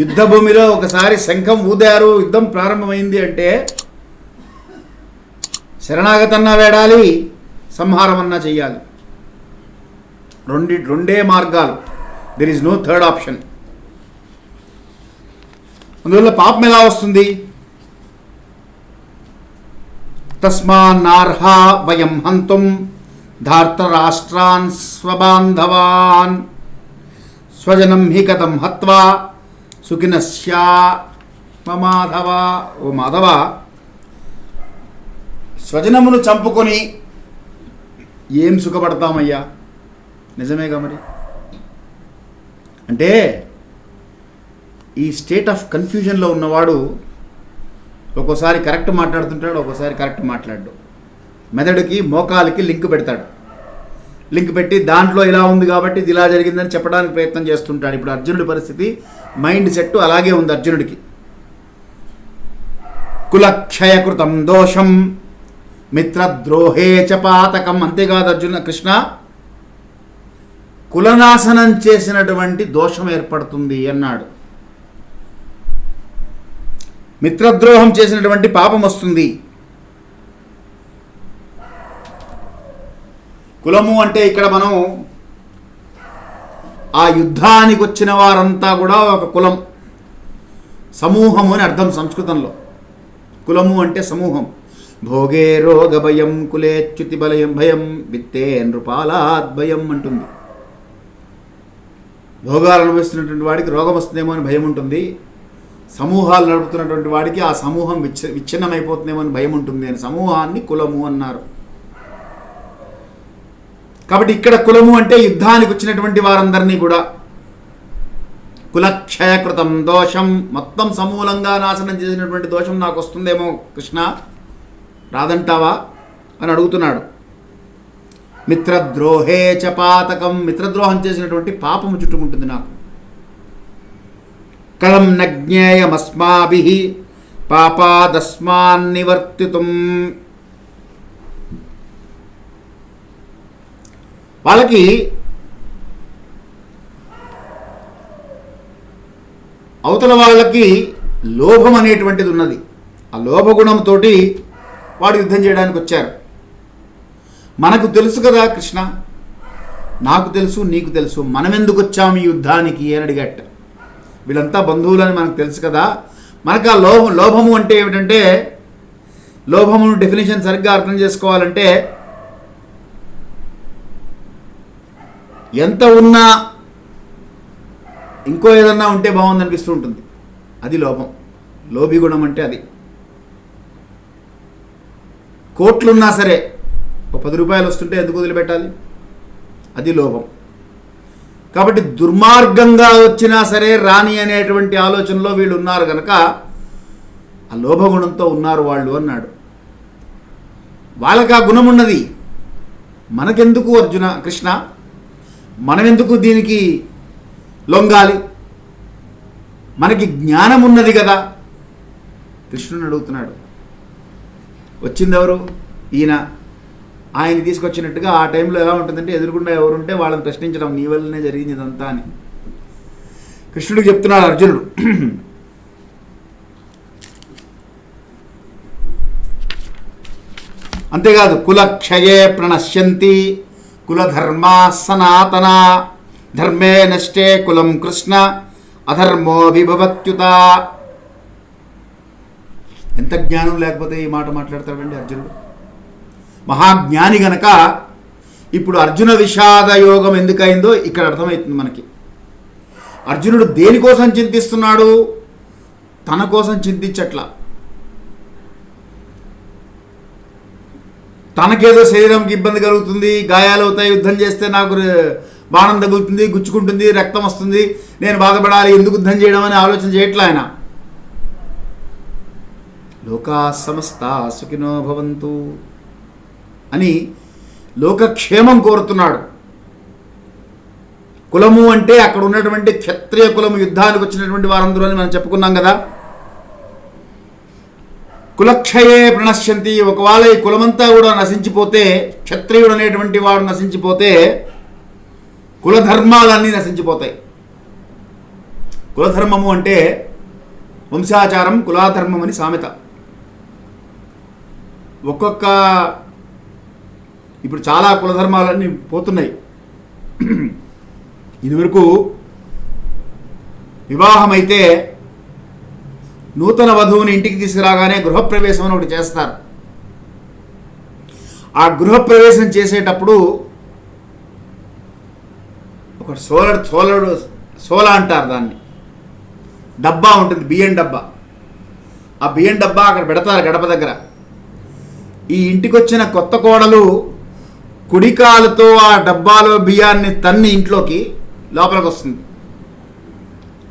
యుద్ధ భూమిలో ఒకసారి శంఖం ఊదారు, యుద్ధం ప్రారంభమైంది అంటే శరణాగతన్నా వేడాలి, సంహారం అన్నా చెయ్యాలి. రెండే మార్గాలు. There is no third option. అందువల్ల పాపం ఎలా వస్తుంది? తస్మాన్నార్హా వయం హంతుం ధార్తరాష్ట్రాన్ స్వబాంధవాన్ స్వజనం హి కథం హత్వా సుఖినస్యా మాధవ. ఓ మాధవ, స్వజనమును చంపుకొని ఏం సుఖపడతామయ్యా? నిజమేగా మరి. అంటే ఈ స్టేట్ ఆఫ్ కన్ఫ్యూజన్లో ఉన్నవాడు ఒక్కోసారి కరెక్ట్ మాట్లాడుతుంటాడు, ఒక్కోసారి కరెక్ట్ మాట్లాడు. మెదడుకి మోకాలికి లింక్ పెడతాడు. లింక్ పెట్టి దాంట్లో ఇలా ఉంది కాబట్టి ఇది ఇలా జరిగిందని చెప్పడానికి ప్రయత్నం చేస్తుంటాడు. ఇప్పుడు అర్జునుడి పరిస్థితి, మైండ్ సెట్ అలాగే ఉంది అర్జునుడికి. కులక్షయకృతం దోషం మిత్రద్రోహే చ పాతకం. అంతేకాదు కృష్ణ, కులనాశనం చేసినటువంటి దోషం ఏర్పడుతుంది అన్నాడు. మిత్రద్రోహం చేసినటువంటి పాపం వస్తుంది. కులము అంటే ఇక్కడ మనం ఆ యుద్ధానికి వచ్చిన వారంతా కూడా ఒక కులం, సమూహము అని అర్థం సంస్కృతంలో. కులము అంటే సమూహం. భోగే రోగ భయం కులేచ్యుతి బలయం భయం విత్తే నృపాలాద్ భయం అంటుంది. భోగాలు అనుభవిస్తున్నటువంటి వాడికి రోగం వస్తుందేమో అని భయం ఉంటుంది. సమూహాలు నడుపుతున్నటువంటి వాడికి ఆ సమూహం విచ్ఛిన్నమైపోతుందేమో అని భయం ఉంటుంది అని సమూహాన్ని కులము అన్నారు. కాబట్టి ఇక్కడ కులము అంటే యుద్ధానికి వచ్చినటువంటి వారందరినీ కూడా కులక్షయకృతం దోషం, మొత్తం సమూలంగా నాశనం చేసినటువంటి దోషం నాకు వస్తుందేమో కృష్ణ, రాదంటావా అని అడుగుతున్నాడు. మిత్రద్రోహే చ పాతకం, మిత్రద్రోహం చేసినటువంటి పాపము చుట్టుకుంటుంది నాకు. కలం నజ్ఞేయమస్మాభిః పాపాదస్మాన్ నివర్తితుం. వాళ్ళకి అవతల వాళ్ళకి లోభం అనేటువంటిది ఉన్నది. ఆ లోభగుణంతో వాడు యుద్ధం చేయడానికి వచ్చారు. మనకు తెలుసు కదా కృష్ణ, నాకు తెలుసు, నీకు తెలుసు, మనం ఎందుకు వచ్చాము ఈ యుద్ధానికి అని అడిగట్ట. వీళ్ళంతా బంధువులని మనకు తెలుసు కదా. మనకు ఆ లోభము అంటే ఏమిటంటే, లోభము డెఫినేషన్ సరిగ్గా అర్థం చేసుకోవాలంటే, ఎంత ఉన్నా ఇంకో ఏదన్నా ఉంటే బాగుందనిపిస్తూ ఉంటుంది. అది లోభం. లోభి గుణం అంటే అది. కోట్లున్నా సరే ఒక 10 రూపాయలు వస్తుంటే ఎందుకు వదిలిపెట్టాలి? అది లోభం. కాబట్టి దుర్మార్గంగా వచ్చినా సరే రాని అనేటువంటి ఆలోచనలో వీళ్ళు ఉన్నారు కనుక ఆ లోభగుణంతో ఉన్నారు వాళ్ళు అన్నాడు. వాళ్ళకి ఆ గుణం ఉన్నది. మనకెందుకు అర్జున కృష్ణ, మనమెందుకు దీనికి లొంగాలి? మనకి జ్ఞానం ఉన్నది కదా. కృష్ణుని అడుగుతున్నాడు. వచ్చిందెవరు? ఈయన. ఆయన తీసుకొచ్చినట్టుగా ఆ టైంలో ఎలా ఉంటుందంటే, ఎదురుకుండా ఎవరుంటే వాళ్ళని ప్రశ్నించడం, నీ వల్లనే జరిగింది ఇదంతా అని కృష్ణుడికి చెప్తున్నాడు అర్జునుడు. అంతేకాదు, కులక్షయే ప్రణశ్యంతి కులధర్మా సనాతన ధర్మే నష్టే కులం కృష్ణ అధర్మోభిభవత్యుత. ఎంత జ్ఞానం లేకపోతే ఈ మాట మాట్లాడతాడండి అర్జునుడు. మహాజ్ఞాని గనక ఇప్పుడు అర్జున విషాద యోగం ఎందుకైందో ఇక్కడ అర్థమవుతుంది మనకి. అర్జునుడు దేనికోసం చింతిస్తున్నాడు? తన కోసం చింతించట్లా. తనకేదో శరీరంకి ఇబ్బంది కలుగుతుంది, గాయాలు అవుతాయి, యుద్ధం చేస్తే నాకు బాణం తగులుతుంది, గుచ్చుకుంటుంది, రక్తం వస్తుంది, నేను బాధపడాలి, ఎందుకు యుద్ధం చేయడం అని ఆలోచన చేయట్లా ఆయన. లోకా సమస్తా సుఖినో భవంతు అని లోకక్షేమం కోరుతున్నాడు. కులము అంటే అక్కడ ఉన్నటువంటి క్షత్రియ కులము, యుద్ధానికి వచ్చినటువంటి వారందరూ అని మనం చెప్పుకున్నాం కదా. కులక్షయే ప్రణశ్యంతి. ఒకవేళ ఈ కులమంతా కూడా నశించిపోతే, క్షత్రియుడు అనేటువంటి వాడు నశించిపోతే కులధర్మాలన్నీ నశించిపోతాయి. కులధర్మము అంటే వంశాచారం, కులాధర్మం అని సామెత. ఇప్పుడు చాలా కులధర్మాలన్నీ పోతున్నాయి. ఇదివరకు వివాహమైతే నూతన వధువుని ఇంటికి తీసుకురాగానే గృహప్రవేశం అని ఒకటి చేస్తారు. ఆ గృహప్రవేశం చేసేటప్పుడు ఒక సోల అంటారు దాన్ని, డబ్బా ఉంటుంది, బియ్యం డబ్బా. ఆ బియ్యం డబ్బా అక్కడ పెడతారు గడప దగ్గర. ఈ ఇంటికి వచ్చిన కొత్త కోడలు కుడికాలతో ఆ డబ్బాలో బియ్యాన్ని తన్ని ఇంట్లోకి లోపలికి వస్తుంది.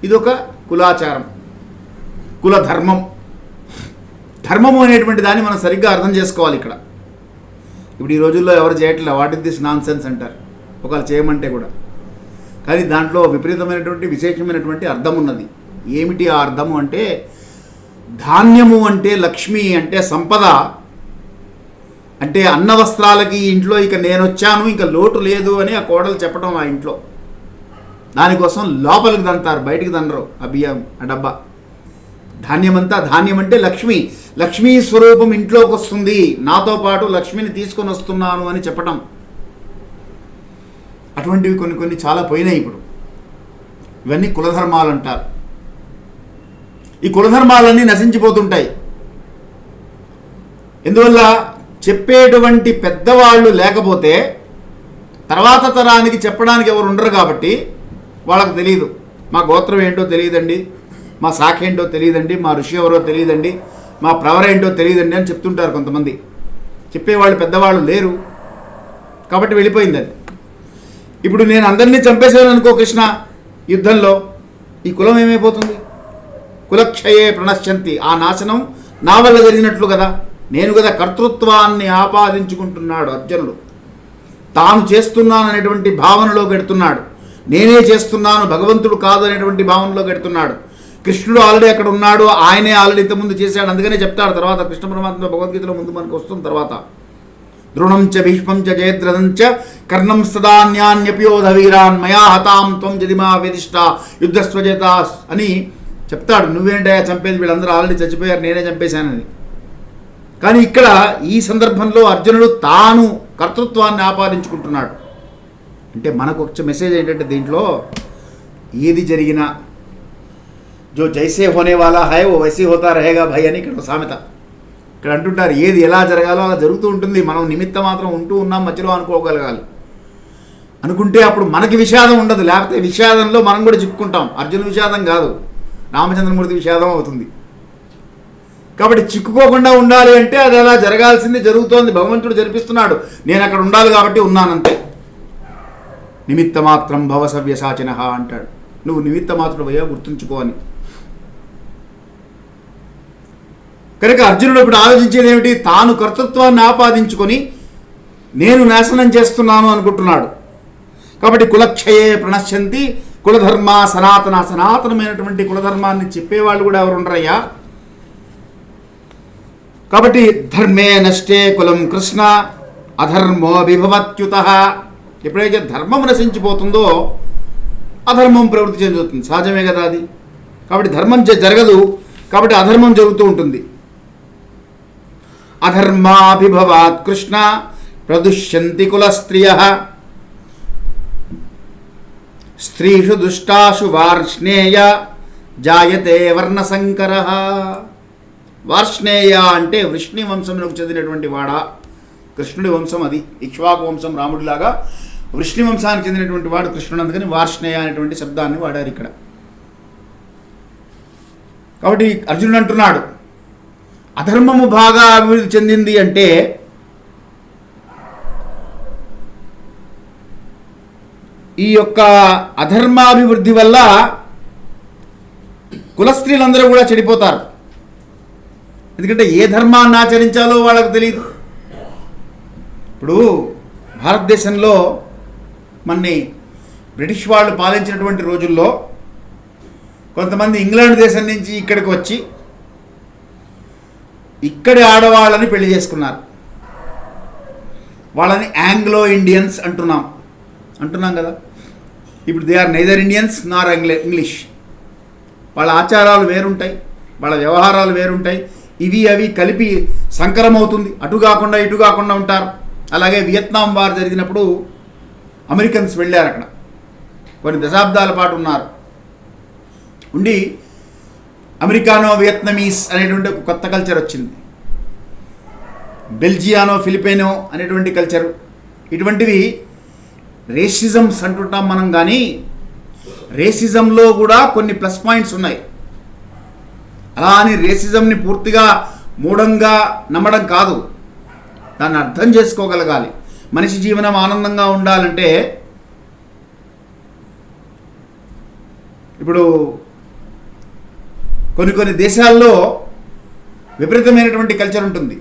ఇదొక కులాచారం, కులధర్మం. ధర్మము అనేటువంటి దాన్ని మనం సరిగ్గా అర్థం చేసుకోవాలి ఇక్కడ. ఇప్పుడు ఈ రోజుల్లో ఎవరు చేయట్లేదు, what is this non sense అంటారు ఒకవేళ చేయమంటే కూడా. కానీ దాంట్లో విపరీతమైనటువంటి విశేషమైనటువంటి అర్థం ఉన్నది. ఏమిటి ఆ అర్థము అంటే, ధాన్యము అంటే లక్ష్మి, అంటే సంపద, అంటే అన్న వస్త్రాలకి ఇంట్లో ఇక నేను వచ్చాను, ఇంకా లోటు లేదు అని ఆ కోడలు చెప్పడం ఆ ఇంట్లో. దానికోసం లోపలికి దంతారు, బయటికి దండరు ఆ బియ్యం, ఆ డబ్బా. ధాన్యం అంటే లక్ష్మి, లక్ష్మీ స్వరూపం ఇంట్లోకి వస్తుంది, నాతో పాటు లక్ష్మిని తీసుకొని వస్తున్నాను అని చెప్పటం. అటువంటివి కొన్ని చాలా పోయినాయి ఇప్పుడు. ఇవన్నీ కులధర్మాలు అంటారు. ఈ కులధర్మాలన్నీ నశించిపోతుంటాయి. ఎందువల్ల? చెప్పేటువంటి పెద్దవాళ్ళు లేకపోతే తర్వాత తరానికి చెప్పడానికి ఎవరు ఉండరు కాబట్టి వాళ్ళకు తెలియదు. మా గోత్రం ఏంటో తెలియదండి, మా శాఖ ఏంటో తెలియదండి, మా ఋషి ఎవరో తెలియదండి, మా ప్రవర ఏంటో తెలియదండి అని చెప్తుంటారు కొంతమంది. చెప్పేవాళ్ళు పెద్దవాళ్ళు లేరు కాబట్టి వెళ్ళిపోయింది అది. ఇప్పుడు నేను అందరినీ చంపేసాను అనుకో కృష్ణ యుద్ధంలో, ఈ కులం ఏమైపోతుంది? కులక్షయే ప్రణశ్యంతి. ఆ నాశనం నా వల్ల జరిగినట్లు కదా. నేను కదా కర్తృత్వాన్ని ఆపాదించుకుంటున్నాడు అర్జునుడు. తాను చేస్తున్నాను అనేటువంటి భావనలో పెడుతున్నాడు. నేనే చేస్తున్నాను, భగవంతుడు కాదు అనేటువంటి భావనలో పెడుతున్నాడు. కృష్ణుడు ఆల్రెడీ అక్కడ ఉన్నాడు, ఆయనే ఆల్రెడీ ఇంతకుముందు చేశాడు. అందుకనే చెప్తాడు తర్వాత కృష్ణ పరమాత్మ భగవద్గీతలో ముందు మనకు వస్తుంది తర్వాత. ద్రోణం చ భీష్మం చ జయద్రథం చ కర్ణం సదాన్యాన్యప్యోధ వీరాన్ మయా హతాం త్వం జదిమా వేదిష్ట యుద్ధస్వజేత అని చెప్తాడు. నువ్వేంటయా చంపేది, వీళ్ళందరూ ఆల్రెడీ చచ్చిపోయారు, నేనే చంపేశానని. కానీ ఇక్కడ ఈ సందర్భంలో అర్జునుడు తాను కర్తృత్వాన్ని ఆపాదించుకుంటున్నాడు. అంటే మనకు వచ్చే మెసేజ్ ఏంటంటే దీంట్లో, ఏది జరిగినా జో జైసే హోనే వాలా హై ఓ వైసీ హోతా రహేగా భై అని ఇక్కడ సామెత. ఇక్కడ అంటుంటారు, ఏది ఎలా జరగాలో అలా జరుగుతూ ఉంటుంది, మనం నిమిత్తం మాత్రం ఉంటూ ఉన్నాం, మధ్యలో అనుకోగలగాలి. అనుకుంటే అప్పుడు మనకి విషాదం ఉండదు, లేకపోతే విషాదంలో మనం కూడా చిక్కుకుంటాం. అర్జున విషాదం కాదు, రామచంద్రమూర్తి విషాదం అవుతుంది. కాబట్టి చిక్కుకోకుండా ఉండాలి అంటే అది అలా జరగాల్సింది జరుగుతోంది, భగవంతుడు జరిపిస్తున్నాడు, నేను అక్కడ ఉండాలి కాబట్టి ఉన్నానంతే. నిమిత్త మాత్రం భవ సవ్యసాచిన అంటాడు. నువ్వు నిమిత్త మాత్రం అయ్యా గుర్తుంచుకో అని. కనుక అర్జునుడు ఇప్పుడు ఆలోచించేది ఏమిటి? తాను కర్తృత్వాన్ని ఆపాదించుకొని నేను నాశనం చేస్తున్నాను అనుకుంటున్నాడు. కాబట్టి కులక్షయే ప్రణశ్యంతి. కులధర్మ సనాతనమైనటువంటి కులధర్మాన్ని చెప్పేవాళ్ళు కూడా ఎవరు ఉండరయ్యా. కాబట్టి ధర్మే నష్టే కులం కృష్ణ అధర్మో విభవత్యుత. ఎప్పుడైతే ధర్మం నశించిపోతుందో అధర్మం ప్రవృత్తి చెందుతుంది, సహజమే కదా అది. కాబట్టి ధర్మం జరగదు, కాబట్టి అధర్మం జరుగుతూ ఉంటుంది. అధర్మాభిభవాత్ కృష్ణ ప్రదుష్యంతి కుల స్త్రియ. స్త్రీషు దుష్టాషు వార్ష్ణేయ జాయతే వర్ణశంకర. వార్ష్ణేయ అంటే వృష్ణి వంశంలోకి చెందినటువంటి వాడా, కృష్ణుడి వంశం అది. ఇక్ష్వాకు వంశం రాముడిలాగా వృష్ణి వంశానికి చెందినటువంటి వాడు కృష్ణుడు, అందుకని వార్ష్ణేయ అనేటువంటి శబ్దాన్ని వాడారు ఇక్కడ. కాబట్టి అర్జునుడు అంటున్నాడు, అధర్మము బాగా అభివృద్ధి చెందింది అంటే ఈ యొక్క అధర్మాభివృద్ధి వల్ల కులస్త్రీలందరూ కూడా చెడిపోతారు. ఎందుకంటే ఏ ధర్మాన్ని ఆచరించాలో వాళ్ళకు తెలియదు. ఇప్పుడు భారతదేశంలో మనని బ్రిటిష్ వాళ్ళు పాలించినటువంటి రోజుల్లో కొంతమంది ఇంగ్లాండ్ దేశం నుంచి ఇక్కడికి వచ్చి ఇక్కడి ఆడవాళ్ళని పెళ్లి చేసుకున్నారు. వాళ్ళని ఆంగ్లో ఇండియన్స్ అంటున్నాం కదా. ఇప్పుడు they are neither Indians Nar English. వాళ్ళ ఆచారాలు వేరుంటాయి, వాళ్ళ వ్యవహారాలు వేరుంటాయి. ఇవి అవి కలిపి సంకరం అవుతుంది. అటు కాకుండా ఇటు కాకుండా ఉంటారు. అలాగే వియత్నాం వార్ జరిగినప్పుడు అమెరికన్స్ వెళ్ళారు, అక్కడ కొన్ని దశాబ్దాల పాటు ఉన్నారు. ఉండి అమెరికానో వియత్నమీస్ అనేటువంటి ఒక కొత్త కల్చర్ వచ్చింది. బెల్జియానో ఫిలిపినో అనేటువంటి కల్చరు. ఇటువంటివి రేసిజమ్స్ అంటుంటాం మనం. కానీ రేసిజంలో కూడా కొన్ని ప్లస్ పాయింట్స్ ఉన్నాయి. అలా అని రేసిజంని పూర్తిగా మూఢంగా నమ్మడం కాదు, దాన్ని అర్థం చేసుకోగలగాలి. మనిషి జీవనం ఆనందంగా ఉండాలంటే ఇప్పుడు కొన్ని దేశాల్లో విపరీతమైనటువంటి కల్చర్ ఉంటుంది.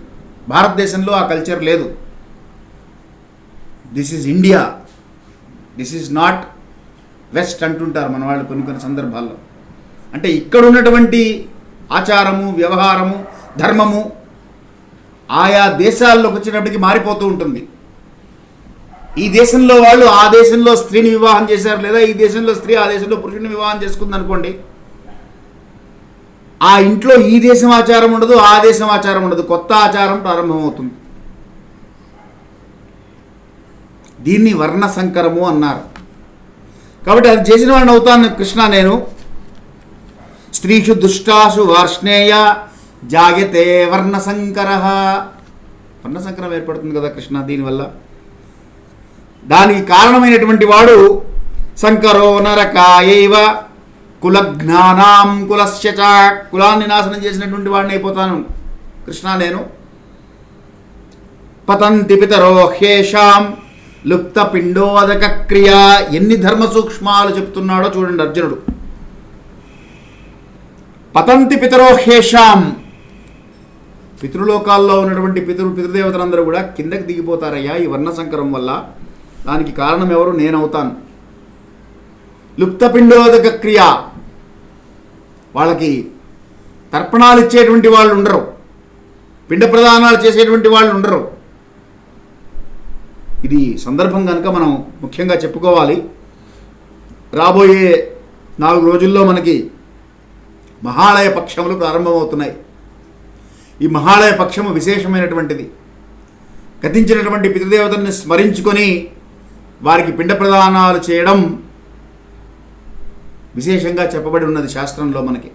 భారతదేశంలో ఆ కల్చర్ లేదు. This is India, this is not west అంటుంటారు మన వాళ్ళు కొన్ని సందర్భాల్లో. అంటే ఇక్కడ ఉన్నటువంటి ఆచారము, వ్యవహారము, ధర్మము ఆయా దేశాల్లోకి వచ్చినప్పటికీ మారిపోతూ ఉంటుంది. ఈ దేశంలో వాళ్ళు ఆ దేశంలో స్త్రీని వివాహం చేశారు, లేదా ఈ దేశంలో స్త్రీ ఆ దేశంలో పురుషుని వివాహం చేసుకుంది అనుకోండి, ఆ ఇంట్లో ఈ దేశం ఆచారం ఉండదు, ఆ దేశం ఆచారం ఉండదు, కొత్త ఆచారం ప్రారంభమవుతుంది. దీన్ని వర్ణ సంకరము అన్నారు. కాబట్టి అది చేసిన వాడిని అవుతాను కృష్ణ నేను. స్త్రీషు దుష్టాసు వార్ష్ణేయ జాయతే వర్ణశంకర. వర్ణశంకరం ఏర్పడుతుంది కదా కృష్ణ దీనివల్ల. దానికి కారణమైనటువంటి వాడు శంకరో నరకాయైవ కులజ్ఞానాం కులస్య చ. కులాన్ని నాశనం చేసినటువంటి వాడిని అయిపోతాను కృష్ణ నేను. పతంతి పితరో హ్యేషాం లుప్త పిండోదక క్రియ. ఎన్ని ధర్మ సూక్ష్మాలు చెప్తున్నాడో చూడండి అర్జునుడు. పతంతి పితరో హ్యేషాం. పితృలోకాల్లో ఉన్నటువంటి పితృదేవతలందరూ కూడా కిందకి దిగిపోతారయ్యా ఈ వర్ణశంకరం వల్ల. దానికి కారణం ఎవరు? నేనవుతాను. లుప్తపిండోదక క్రియ. వాళ్ళకి తర్పణాలు ఇచ్చేటువంటి వాళ్ళు ఉండరు, పిండ ప్రదానాలు చేసేటువంటి వాళ్ళు ఉండరు. ఇది సందర్భం కనుక మనం ముఖ్యంగా చెప్పుకోవాలి. రాబోయే 4 రోజుల్లో మనకి మహాళయ పక్షములు ప్రారంభమవుతున్నాయి. ఈ మహాళయ పక్షము విశేషమైనటువంటిది. గతించినటువంటి పితృదేవతల్ని స్మరించుకొని వారికి పిండ ప్రదానాలు చేయడం విశేషంగా చెప్పబడి ఉన్నది శాస్త్రంలో మనకి.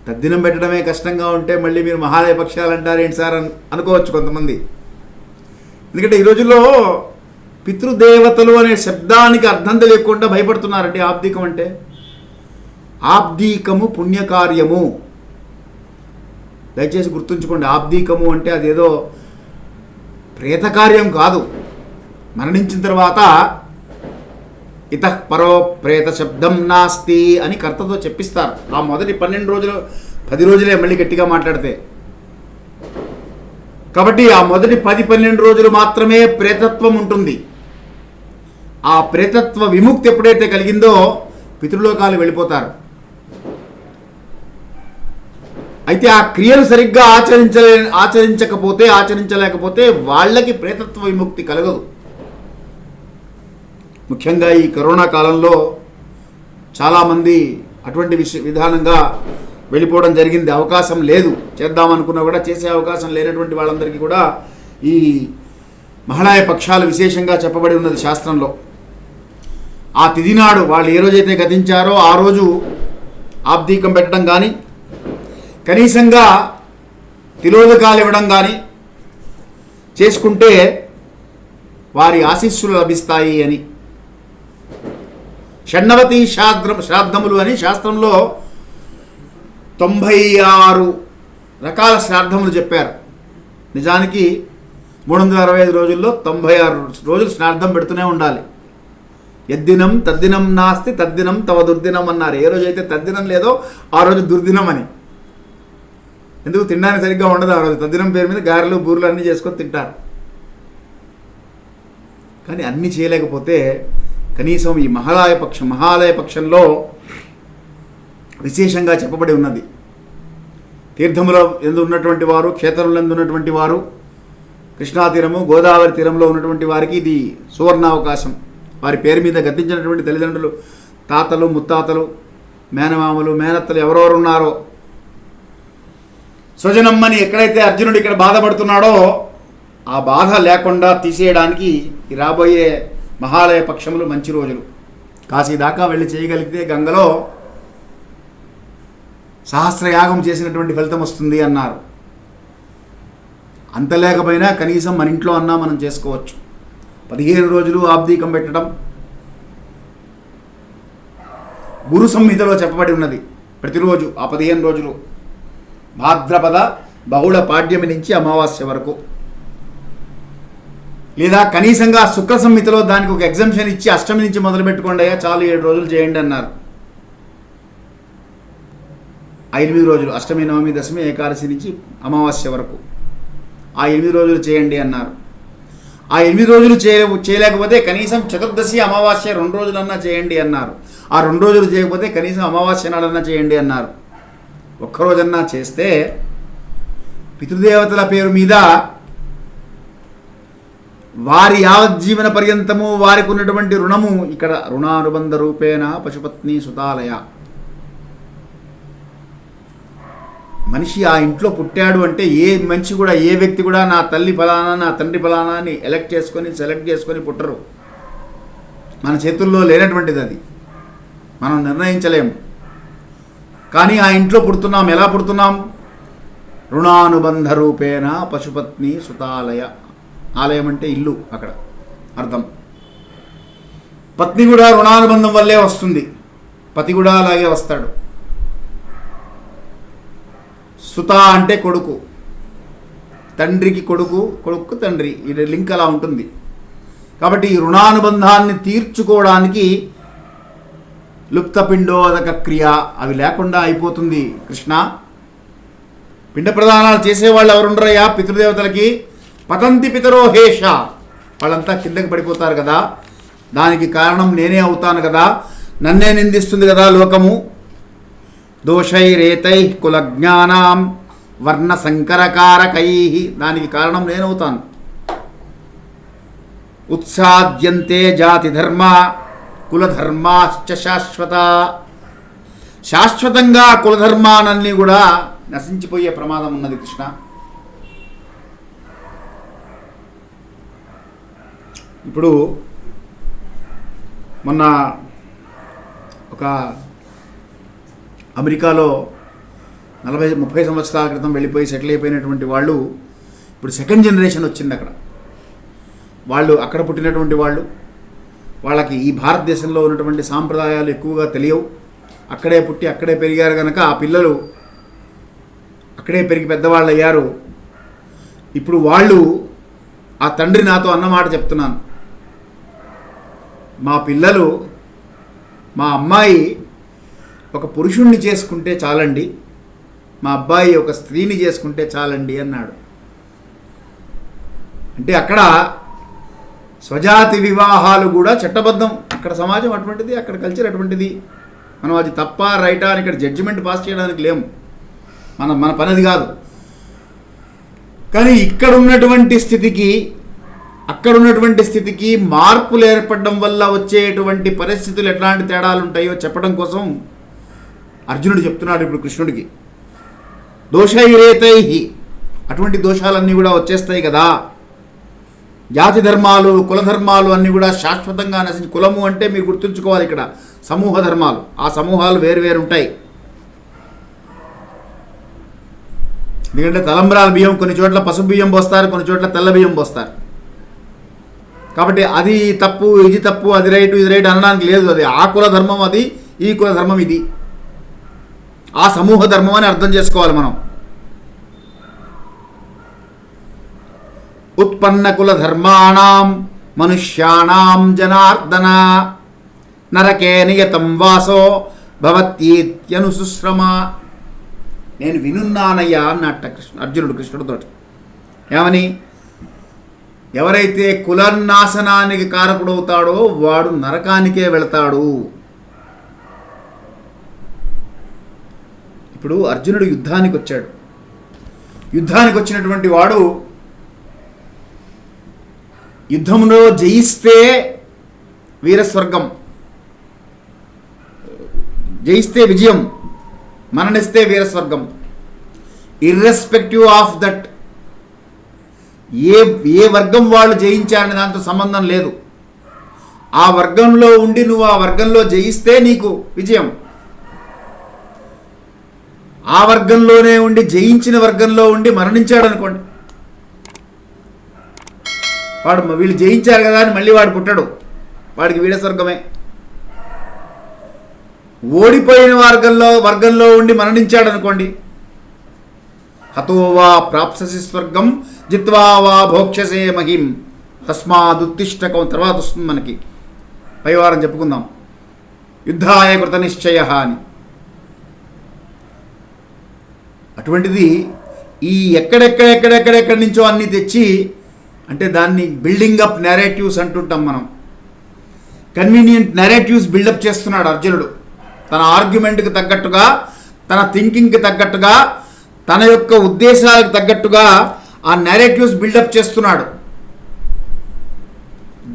తద్దినం పెట్టడమే కష్టంగా ఉంటే మళ్ళీ మీరు మహాలయ పక్షాలు అంటారేంటి సార్ అనుకోవచ్చు కొంతమంది. ఎందుకంటే ఈ రోజుల్లో పితృదేవతలు అనే శబ్దానికి అర్థం తెలియకుండా భయపడుతున్నారండి. ఆబ్దీకం అంటే ఆబ్దీకము పుణ్యకార్యము. దయచేసి గుర్తుంచుకోండి. ఆబ్దీకము అంటే అదేదో ప్రేతకార్యం కాదు. మరణించిన తర్వాత ఇతః పరో ప్రేత శబ్దం నాస్తి అని కర్తతో చెప్పిస్తారు. ఆ మొదటి 12 రోజులు 10 రోజులే మళ్ళీ గట్టిగా మాట్లాడితే. కాబట్టి ఆ మొదటి 10-12 రోజులు మాత్రమే ప్రేతత్వం ఉంటుంది. ఆ ప్రేతత్వ విముక్తి ఎప్పుడైతే కలిగిందో పితృలోకాలు వెళ్ళిపోతారు. అయితే ఆ క్రియలు సరిగ్గా ఆచరించలేకపోతే వాళ్ళకి ప్రేతత్వ విముక్తి కలగదు. ముఖ్యంగా ఈ కరోనా కాలంలో చాలామంది అటువంటి విధానంగా వెళ్ళిపోవడం జరిగింది. అవకాశం లేదు, చేద్దామనుకున్నా కూడా చేసే అవకాశం లేనటువంటి వాళ్ళందరికీ కూడా ఈ మహాళయ పక్షాలు విశేషంగా చెప్పబడి ఉన్నది శాస్త్రంలో. ఆ తిథి నాడు వాళ్ళు ఏ రోజైతే గతించారో ఆ రోజు ఆబ్దీకం పెట్టడం కానీ, కనీసంగా తిలోదకాలు ఇవ్వడం కానీ చేసుకుంటే వారి ఆశీస్సులు లభిస్తాయి అని. షణ్ణవతి శ్రాద్ధములు అని శాస్త్రంలో 96 రకాల శ్రాద్ధములు చెప్పారు. నిజానికి 365 రోజుల్లో 96 రోజులు శ్రాద్ధం పెడుతూనే ఉండాలి. యద్దినం తద్దినం నాస్తి తద్దినం తవ దుర్దినం అన్నారు. ఏ రోజైతే తద్దినం లేదో ఆ రోజు దుర్దినం అని. ఎందుకు తినడానికి సరిగ్గా ఉండదు ఆ రోజు. తద్దినం పేరు మీద గారెలు బూరెలు అన్నీ చేసుకొని తింటారు. కానీ అన్నీ చేయలేకపోతే కనీసం ఈ మహాలయ పక్షంలో విశేషంగా చెప్పబడి ఉన్నది. తీర్థముల ఎందు ఉన్నటువంటి వారు, క్షేత్రంలో ఎందు ఉన్నటువంటి వారు, కృష్ణా తీరము గోదావరి తీరంలో ఉన్నటువంటి వారికి ఇది సువర్ణావకాశం. వారి పేరు మీద గతించినటువంటి తల్లిదండ్రులు, తాతలు, ముత్తాతలు, మేనమామలు, మేనత్తలు ఎవరెవరు ఉన్నారో స్వజనమ్మని ఎక్కడైతే అర్జునుడు ఇక్కడ బాధపడుతున్నాడో ఆ బాధ లేకుండా తీసేయడానికి ఈ రాబోయే మహాలయ పక్షములు మంచి రోజులు. కాశీ దాకా వెళ్ళి చేయగలిగితే గంగలో సహస్రయాగం చేసినటువంటి ఫలితం వస్తుంది అన్నారు. అంత లేకపోయినా కనీసం మన ఇంట్లో అన్నా మనం చేసుకోవచ్చు. 15 రోజులు ఆబ్దీకం పెట్టడం గురు సంహితలో చెప్పబడి ఉన్నది. ప్రతిరోజు ఆ 15 రోజులు భాద్రపద బహుళ పాడ్యమి నుంచి అమావాస్య వరకు, లేదా కనీసంగా శుక్ల సంహితలో దానికి ఒక ఎగ్జంప్షన్ ఇచ్చి అష్టమి నుంచి మొదలు పెట్టుకోండి అయ్యా చాలు 7 రోజులు చేయండి అన్నారు. 8 రోజులు అష్టమి, నవమి, దశమి, ఏకాదశి నుంచి అమావాస్య వరకు ఆ 8 రోజులు చేయండి అన్నారు. ఆ 8 రోజులు చేయలేకపోతే కనీసం చతుర్దశి అమావాస్య 2 రోజులన్నా చేయండి అన్నారు. ఆ 2 రోజులు చేయకపోతే కనీసం అమావాస్య నాడన్నా చేయండి అన్నారు. ఒక్కరోజన్నా చేస్తే పితృదేవతల పేరు మీద వారి యావజ్జీవన పర్యంతము వారికి ఉన్నటువంటి రుణము ఇక్కడ రుణానుబంధ రూపేణ పశుపత్ని సుతాలయ. మనిషి ఆ ఇంట్లో పుట్టాడు అంటే ఏ మనిషి కూడా, ఏ వ్యక్తి కూడా నా తల్లి ఫలానా నా తండ్రి ఫలానా అని సెలెక్ట్ చేసుకొని పుట్టరు. మన చేతుల్లో లేనటువంటిది అది, మనం నిర్ణయించలేము. కానీ ఆ ఇంట్లో పుడుతున్నాం. ఎలా పుడుతున్నాం? రుణానుబంధ రూపేణ పశుపత్ని సుతాలయ. ఆలయం అంటే ఇల్లు అక్కడ అర్థం. పత్ని కూడా రుణానుబంధం వల్లే వస్తుంది, పతి కూడా అలాగే వస్తాడు. సుత అంటే కొడుకు, తండ్రికి కొడుకు, కొడుకు తండ్రి, ఇది లింక్ అలా ఉంటుంది. కాబట్టి ఈ రుణానుబంధాన్ని తీర్చుకోవడానికి లుప్తపిండోదక క్రియ అవి లేకుండా అయిపోతుంది. కృష్ణ పిండ ప్రదానాలు చేసేవాళ్ళు ఎవరుండరయ్యా? పితృదేవతలకి పతంతి పితరోహేష, వాళ్ళంతా కిందకి పడిపోతారు కదా, దానికి కారణం నేనే అవుతాను కదా, నన్నే నిందిస్తుంది కదా లోకము. దోషైరేతై కులజ్ఞానాం వర్ణ సంకరకారకై, దానికి కారణం నేనవుతాను. ఉత్సాద్యంతే జాతి ధర్మ కులధర్మాశ్చ శాశ్వత, శాశ్వతంగా కులధర్మానన్నీ కూడా నశించిపోయే ప్రమాదం ఉన్నది కృష్ణ. ఇప్పుడు మొన్న ఒక అమెరికాలో 40-30 సంవత్సరాల క్రితం వెళ్ళిపోయి సెటిల్ అయిపోయినటువంటి వాళ్ళు ఇప్పుడు సెకండ్ జనరేషన్ వచ్చింది అక్కడ. వాళ్ళు అక్కడ పుట్టినటువంటి వాళ్ళు, వాళ్ళకి ఈ భారతదేశంలో ఉన్నటువంటి సాంప్రదాయాలు ఎక్కువగా తెలియవు. అక్కడే పుట్టి అక్కడే పెరిగారు కనుక ఆ పిల్లలు అక్కడే పెరిగి పెద్దవాళ్ళు అయ్యారు. ఇప్పుడు వాళ్ళు ఆ తండ్రి నాతో అన్నమాట చెప్తున్నాను, మా పిల్లలు, మా అమ్మాయి ఒక పురుషుణ్ణి చేసుకుంటే చాలండి, మా అబ్బాయి ఒక స్త్రీని చేసుకుంటే చాలండి అన్నాడు. అంటే అక్కడ స్వజాతి వివాహాలు కూడా చట్టబద్ధం. అక్కడ సమాజం అటువంటిది, అక్కడ కల్చర్ అటువంటిది. మనం అది తప్ప రైటా అని ఇక్కడ జడ్జిమెంట్ పాస్ చేయడానికి లేము, మన పనిది కాదు. కానీ ఇక్కడ ఉన్నటువంటి స్థితికి అక్కడ ఉన్నటువంటి స్థితికి మార్పులు ఏర్పడడం వల్ల వచ్చేటువంటి పరిస్థితులు ఎట్లాంటి తేడాలు ఉంటాయో చెప్పడం కోసం అర్జునుడు చెప్తున్నాడు ఇప్పుడు కృష్ణుడికి. దోషైరేతై, అటువంటి దోషాలన్నీ కూడా వచ్చేస్తాయి కదా. జాతి ధర్మాలు, కుల ధర్మాలు అన్నీ కూడా శాశ్వతంగా నశించి, కులము అంటే మీరు గుర్తుంచుకోవాలి ఇక్కడ సమూహ ధర్మాలు, ఆ సమూహాలు వేరు ఉంటాయి. ఎందుకంటే తలంబ్రాల బియ్యం కొన్ని చోట్ల పసుపు బియ్యం పోస్తారు, కొన్ని చోట్ల తెల్ల బియ్యం పోస్తారు. కాబట్టి అది తప్పు, ఇది తప్పు, అది రైటు, ఇది రైట్ అనడానికి లేదు. అది ఆ కుల ధర్మం అది, ఈ కుల ధర్మం ఇది, ఆ సమూహ ధర్మం అని అర్థం చేసుకోవాలి మనం. ఉత్పన్న కుల ధర్మాణం మనుష్యాణం జనార్దన నరకే నియతం వాసో భవత్యేత్యనుసుశ్రమ. నేను వినున్నానయ్యా అన్నట్ట అర్జునుడు కృష్ణుడితో. ఏమని? ఎవరైతే కులనాశనానికి కారకుడవుతాడో వాడు నరకానికే వెళతాడు. ఇప్పుడు అర్జునుడు యుద్ధానికి వచ్చాడు. యుద్ధానికి వచ్చినటువంటి వాడు యుద్ధంలో జయిస్తే వీరస్వర్గం, జయిస్తే విజయం, మరణిస్తే వీరస్వర్గం. ఇర్రెస్పెక్టివ్ ఆఫ్ దట్ ఏ వర్గం వాళ్ళు జయించారనే దాంతో సంబంధం లేదు. ఆ వర్గంలో ఉండి నువ్వు ఆ వర్గంలో జయిస్తే నీకు విజయం. ఆ వర్గంలోనే ఉండి జయించిన వర్గంలో ఉండి మరణించాడు అనుకోండి, వాడు వీళ్ళు జయించారు కదా అని మళ్ళీ వాడు పుట్టడు, వాడికి వీరస్వర్గమే. ఓడిపోయిన వర్గంలో ఉండి మరణించాడు అనుకోండి, హతో వా ప్రాప్ససి స్వర్గం జిత్వా వా భోక్షసే మహిం తస్మాదుత్తిష్టకం. తర్వాత వస్తుంది మనకి, పై వారం చెప్పుకుందాం, యుద్ధాయ కృత నిశ్చయ అని. అటువంటిది ఈ ఎక్కడెక్కడెక్కడెక్కడెక్కడి నుంచో అన్నీ తెచ్చి, అంటే దాన్ని బిల్డింగ్ అప్ నెరేటివ్స్ అంటుంటాం మనం. కన్వీనియంట్ నెరేటివ్స్ బిల్డప్ చేస్తున్నాడు అర్జునుడు. తన ఆర్గ్యుమెంట్కి తగ్గట్టుగా, తన థింకింగ్కి తగ్గట్టుగా, తన యొక్క ఉద్దేశాలకు తగ్గట్టుగా ఆ నెరేటివ్స్ బిల్డప్ చేస్తున్నాడు.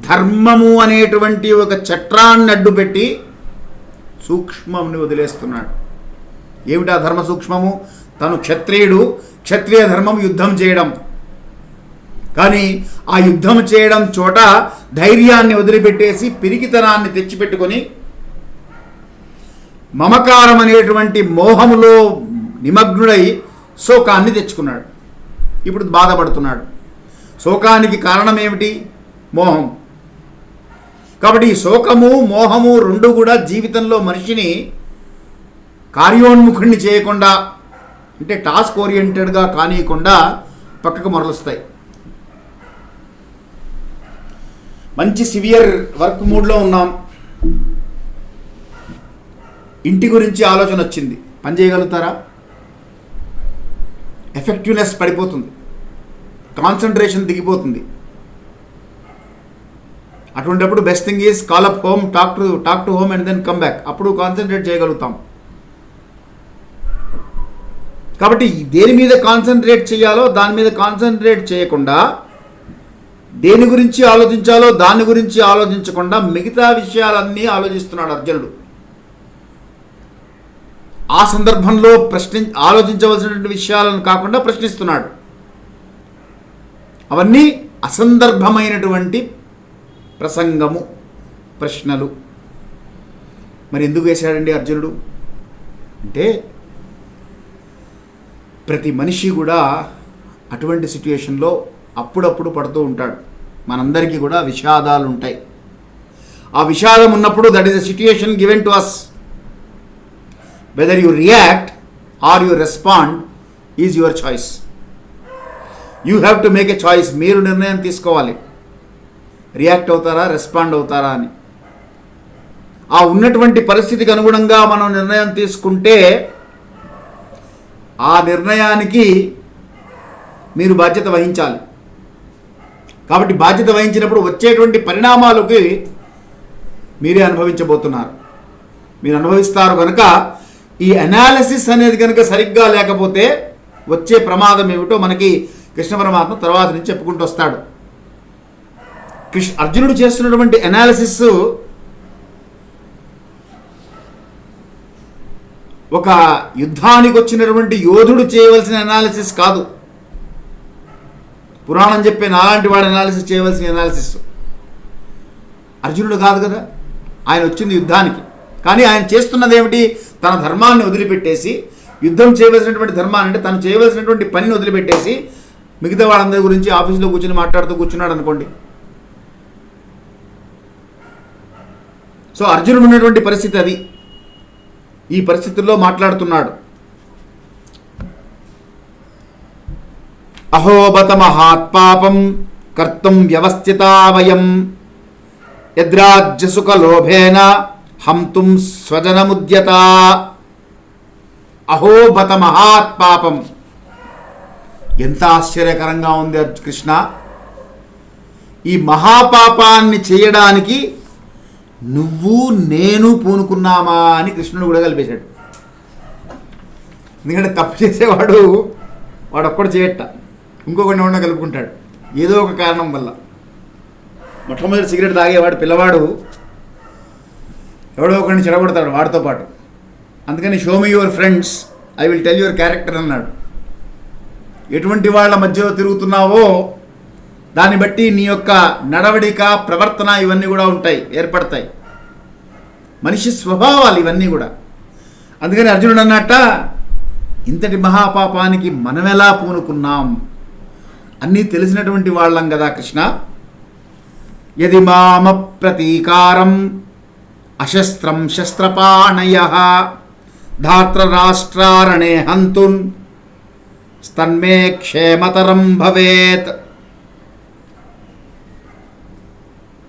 ధర్మము అనేటువంటి ఒక చట్రాన్ని అడ్డుపెట్టి సూక్ష్మంని వదిలేస్తున్నాడు. ఏమిటా ధర్మ సూక్ష్మము? తను క్షత్రియుడు, క్షత్రియ ధర్మం యుద్ధం చేయడం. కానీ ఆ యుద్ధం చేయడం చోట ధైర్యాన్ని వదిలిపెట్టేసి పిరికితనాన్ని తెచ్చిపెట్టుకొని మమకారం అనేటువంటి మోహములో నిమగ్నుడై శోకాన్ని తెచ్చుకున్నాడు. ఇప్పుడు బాధపడుతున్నాడు. శోకానికి కారణం ఏమిటి? మోహం. కాబట్టి ఈ శోకము, మోహము రెండు కూడా జీవితంలో మనిషిని కార్యోన్ముఖుణ్ణి చేయకుండా, అంటే టాస్క్ ఓరియంటెడ్గా కానియకుండా పక్కకు మరలుస్తాయి. మంచి సివియర్ వర్క్ మూడ్లో ఉన్నాం, ఇంటి గురించి ఆలోచన వచ్చింది, పని చేయగలుగుతారా? ఎఫెక్టివ్నెస్ పడిపోతుంది, కాన్సన్ట్రేషన్ దిగిపోతుంది. అటువంటిప్పుడు best thing is call up home, talk to home and then come back. అప్పుడు కాన్సన్ట్రేట్ చేయగలుగుతాం. కాబట్టి దేని మీద కాన్సన్ట్రేట్ చేయాలో దాని మీద కాన్సన్ట్రేట్ చేయకుండా, దేని గురించి ఆలోచించాలో దాని గురించి ఆలోచించకుండా మిగతా విషయాలన్నీ ఆలోచిస్తున్నాడు అర్జునుడు. ఆ సందర్భంలో ఆలోచించవలసినటువంటి విషయాలను కాకుండా ప్రశ్నిస్తున్నాడు. అవన్నీ అసందర్భమైనటువంటి ప్రసంగము, ప్రశ్నలు. మరి ఎందుకు వేశాడండి అర్జునుడు అంటే, ప్రతి మనిషి కూడా అటువంటి సిట్యుయేషన్లో అప్పుడప్పుడు పడుతూ ఉంటాడు. మనందరికీ కూడా విషాదాలు ఉంటాయి. ఆ విషాదం ఉన్నప్పుడు that is the situation given to us. Whether you react or you respond is your choice. You have to make a choice. మీరు నిర్ణయం తీసుకోవాలి, రియాక్ట్ అవుతారా, రెస్పాండ్ అవుతారా అని. ఆ ఉన్నటువంటి పరిస్థితికి అనుగుణంగా మనం నిర్ణయం తీసుకుంటే ఆ నిర్ణయానికి మీరు బాధ్యత వహించాలి. కాబట్టి బాధ్యత వహించినప్పుడు వచ్చేటువంటి పరిణామాలకి మీరే అనుభవించబోతున్నారు. మీరు అనుభవిస్తారు కనుక ఈ అనాలిసిస్ అనేది కనుక సరిగ్గా లేకపోతే వచ్చే ప్రమాదం ఏమిటో మనకి కృష్ణ పరమాత్మ తర్వాత నుంచి చెప్పుకుంటూ వస్తాడు. అర్జునుడు చేస్తున్నటువంటి అనాలిసిస్ ఒక యుద్ధానికి వచ్చినటువంటి యోధుడు చేయవలసిన అనాలిసిస్ కాదు. పురాణం చెప్పే నాలాంటి వాడు అనాలిసిస్ చేయవలసిన అనాలిసిస్. అర్జునుడు కాదు కదా, ఆయన వచ్చింది యుద్ధానికి. కానీ ఆయన చేస్తున్నది ఏమిటి? తన ధర్మాన్ని వదిలిపెట్టేసి, యుద్ధం చేయవలసినటువంటి ధర్మాన్ని అంటే తను చేయవలసినటువంటి పనిని వదిలిపెట్టేసి మిగతా వాళ్ళందరి గురించి ఆఫీసులో కూర్చొని మాట్లాడుతూ కూర్చున్నాడు అనుకోండి. సో అర్జునుడు ఉన్నటువంటి పరిస్థితి అది. ఈ పరిస్థితుల్లో మాట్లాడుతున్నాడు. అహోబత మహాత్పాపం కర్తుం వ్యవస్థితా వయం యద్రాజ్యసుఖలోభేన హంతుం స్వజనముద్యత. అహోబత మహాత్పాపం. ఎంత ఆశ్చర్యకరంగా ఉంది కృష్ణ. ఈ మహాపాపాన్ని చేయడానికి నువ్వు నేను పూనుకున్నామా అని కృష్ణుడు కూడా కలిపేశాడు. ఎందుకంటే తప్పు చేసేవాడు ఒక్కడు చేయట, ఇంకొకటి ఎవడో కలుపుకుంటాడు ఏదో ఒక కారణం వల్ల. మొట్టమొదటి సిగరెట్ తాగేవాడు పిల్లవాడు ఎవడో ఒకరిని చెడగొడతాడు వాడితో పాటు. అందుకని show me your friends, I will tell your character అన్నాడు. ఎటువంటి వాళ్ళ మధ్యలో తిరుగుతున్నావో దాన్ని బట్టి నీ యొక్క నడవడిక, ప్రవర్తన ఇవన్నీ కూడా ఉంటాయి, ఏర్పడతాయి. మనిషి స్వభావాలు ఇవన్నీ కూడా. అందుకని అర్జునుడు అన్నట్ట, ఇంతటి మహాపాపానికి మనమెలా పూనుకున్నాం? అన్నీ తెలిసినటువంటి వాళ్ళం కదా కృష్ణ. యది మామ ప్రతీకారం అశస్త్రం శస్త్రపాణయ ధార్తరాష్ట్రారణే హంతున్ స్తన్మే క్షేమతరం భవేత్.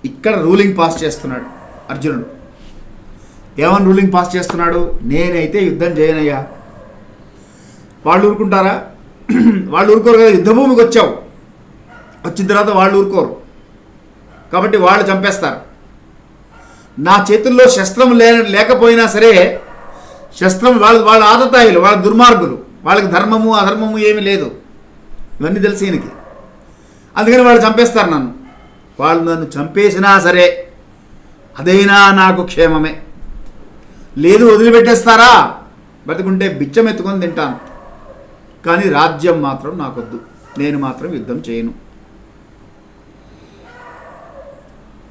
ఇక్కడ రూలింగ్ పాస్ చేస్తున్నాడు అర్జునుడు. ఏమని రూలింగ్ పాస్ చేస్తున్నాడు? నేనైతే యుద్ధం చేయనయ్యా. వాళ్ళు ఊరుకుంటారా? వాళ్ళు ఊరుకోరు కదా. యుద్ధభూమికి వచ్చావు, వచ్చిన తర్వాత వాళ్ళు ఊరుకోరు కాబట్టి వాళ్ళు చంపేస్తారు. నా చేతుల్లో శస్త్రం లేకపోయినా సరే, శస్త్రం వాళ్ళ ఆదతాయిలు, వాళ్ళ దుర్మార్గులు, వాళ్ళకి ధర్మము అధర్మము ఏమీ లేదు, ఇవన్నీ తెలిసి ఈయనకి. అందుకని వాళ్ళు చంపేస్తారు నన్ను. వాళ్ళు నన్ను చంపేసినా సరే అదైనా నాకు క్షేమమే. లేదు వదిలిపెట్టేస్తారా? బతుకుంటే బిచ్చం ఎత్తుకొని తింటాను, కానీ రాజ్యం మాత్రం నాకొద్దు, నేను మాత్రం యుద్ధం చేయను.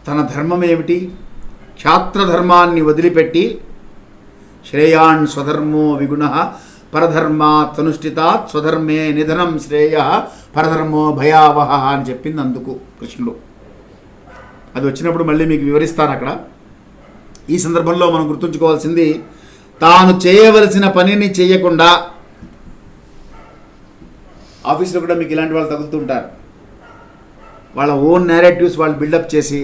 తన ధర్మం ఏమిటి? క్షాత్రధర్మాన్ని వదిలిపెట్టి శ్రేయాన్ స్వధర్మో విగుణ పరధర్మాత్ అనుష్ఠితాత్ స్వధర్మే నిధనం శ్రేయ పరధర్మో భయావహ అని చెప్పింది అందుకు కృష్ణుడు. అది వచ్చినప్పుడు మళ్ళీ మీకు వివరిస్తాను అక్కడ. ఈ సందర్భంలో మనం గుర్తుంచుకోవాల్సింది, తాను చేయవలసిన పనిని చేయకుండా, ఆఫీస్లో కూడా మీకు ఇలాంటి వాళ్ళు తగులుతుంటారు. వాళ్ళ ఓన్ నేరేటివ్స్ వాళ్ళు బిల్డప్ చేసి,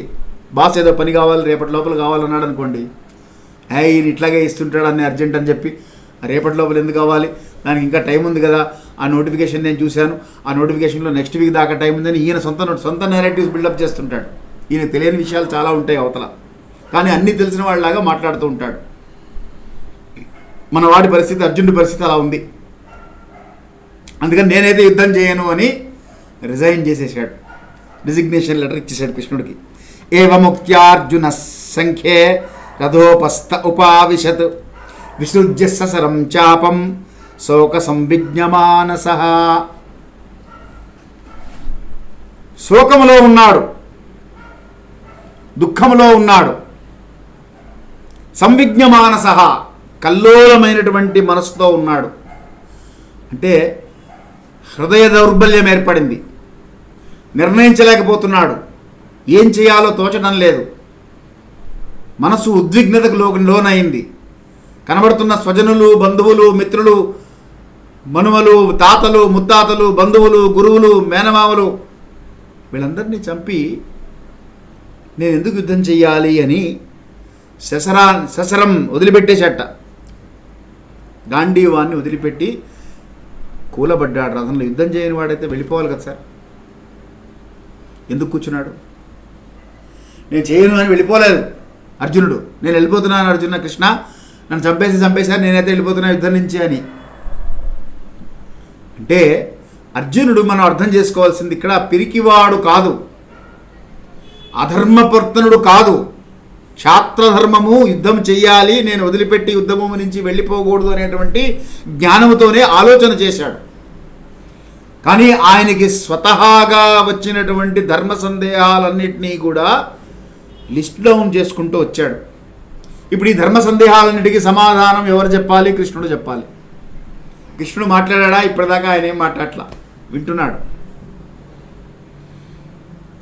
బాస్ ఏదో పని కావాలి రేపటి లోపల కావాలన్నాడు అనుకోండి, ఈయన ఇట్లాగే ఇస్తుంటాడు అన్ని అర్జెంట్ అని చెప్పి, రేపటి లోపల ఎందుకు కావాలి, దానికి ఇంకా టైం ఉంది కదా, ఆ నోటిఫికేషన్ నేను చూశాను, ఆ నోటిఫికేషన్లో నెక్స్ట్ వీక్ దాకా టైం ఉందని ఈయన సొంత నేరేటివ్స్ బిల్డప్ చేస్తుంటాడు. ఈయన తెలియని విషయాలు చాలా ఉంటాయి అవతల, కానీ అన్నీ తెలిసిన వాళ్ళలాగా మాట్లాడుతూ ఉంటాడు. మన వాడి పరిస్థితి, అర్జునుడి పరిస్థితి అలా ఉంది. అందుకని నేనైతే యుద్ధం చేయను అని రిజైన్ చేసేసాడు, రిజిగ్నేషన్ లెటర్ ఇచ్చేసాడు కృష్ణుడికి. ఏవముక్త్యార్జున సంఖ్యే రథోపస్థ ఉపావిశత్ విసృజ్య ససరం చాపం శోక సంవిజ్ఞమానస. శోకములో ఉన్నాడు, దుఃఖములో ఉన్నాడు. సంవిజ్ఞమానస, కల్లోలమైనటువంటి మనసుతో ఉన్నాడు. అంటే హృదయ దౌర్బల్యం ఏర్పడింది, నిర్ణయించలేకపోతున్నాడు, ఏం చేయాలో తోచడం లేదు. మనసు ఉద్విగ్నతకు లోనైంది. కనబడుతున్న స్వజనులు, బంధువులు, మిత్రులు, మనుమలు, తాతలు, ముత్తాతలు, బంధువులు, గురువులు, మేనమామలు వీళ్ళందరినీ చంపి నేను ఎందుకు యుద్ధం చెయ్యాలి అని శసరం వదిలిపెట్టేశాట. గాంధీవాన్ని వదిలిపెట్టి కూలబడ్డాడు రథంలో. యుద్ధం చేయని వాడైతే వెళ్ళిపోవాలి కదా సార్, ఎందుకు కూర్చున్నాడు? నేను చేయను అని వెళ్ళిపోలేదు అర్జునుడు. నేను వెళ్ళిపోతున్నాను అర్జున, కృష్ణ నన్ను చంపేశారు, నేనైతే వెళ్ళిపోతున్నా యుద్ధం నుంచి అని. అంటే అర్జునుడు మనం అర్థం చేసుకోవాల్సింది ఇక్కడ పిరికివాడు కాదు, అధర్మపర్తనుడు కాదు. క్షాత్రధర్మము, యుద్ధం చెయ్యాలి, నేను వదిలిపెట్టి యుద్ధభూమి నుంచి వెళ్ళిపోకూడదు అనేటువంటి జ్ఞానంతోనే ఆలోచన చేశాడు. కానీ ఆయనకి స్వతహాగా వచ్చినటువంటి ధర్మ సందేహాలన్నింటినీ కూడా లిస్ట్ డౌన్ చేసుకుంటూ వచ్చాడు. ఇప్పుడు ఈ ధర్మ సందేహాలన్నిటికీ సమాధానం ఎవరు చెప్పాలి? కృష్ణుడు చెప్పాలి. కృష్ణుడు మాట్లాడా? ఇప్పటిదాకా ఆయన ఏం మాట్లాడలా, వింటున్నాడు.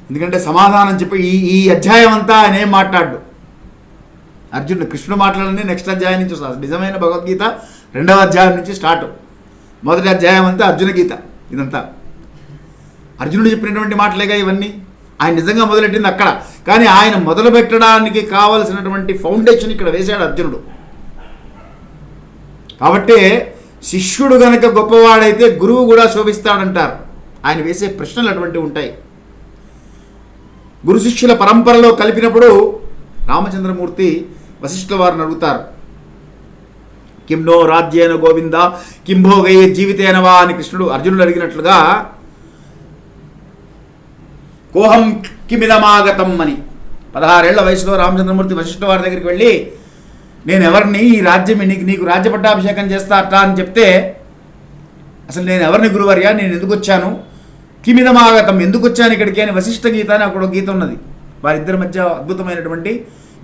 ఎందుకంటే సమాధానం చెప్పి ఈ అధ్యాయం అంతా ఆయన ఏం మాట్లాడు. అర్జునుడు కృష్ణుడు మాట్లాడండి నెక్స్ట్ అధ్యాయం నుంచి వస్తుంది. నిజమైన భగవద్గీత 2వ అధ్యాయం నుంచి స్టార్ట్. మొదటి అధ్యాయం అంతా అర్జున గీత. ఇదంతా అర్జునుడు చెప్పినటువంటి మాటలేగా ఇవన్నీ. ఆయన నిజంగా మొదలెట్టింది అక్కడ, కానీ ఆయన మొదలు పెట్టడానికి కావలసినటువంటి ఫౌండేషన్ ఇక్కడ వేశాడు అర్జునుడు. కాబట్టే శిష్యుడు గనక గొప్పవాడైతే గురువు కూడా శోభిస్తాడంటారు. ఆయన వేసే ప్రశ్నలు అటువంటివి ఉంటాయి. గురు శిష్యుల పరంపరలో కలిపినప్పుడు రామచంద్రమూర్తి వశిష్ఠుల వారిని అడుగుతారు, కిం నో రాజ్యేన గోవింద కిం భోగయే జీవితేనవా అని కృష్ణుడు అర్జునుడు అడిగినట్లుగా కోహం కిమిదమాగతం అని 16 ఏళ్ల వయసులో రామచంద్రమూర్తి వశిష్ఠుల వారి దగ్గరికి వెళ్ళి, నేను ఎవరిని ఈ రాజ్యం నీకు రాజ్య పట్టాభిషేకం చేస్తారట అని చెప్తే, అసలు నేను ఎవరిని గురువర్యా, నేను ఎందుకు వచ్చాను, కిమిదమాగతం ఎందుకు వచ్చాను ఇక్కడికి అని వశిష్ఠ గీత అని అక్కడ గీత ఉన్నది. వారిద్దరి మధ్య అద్భుతమైనటువంటి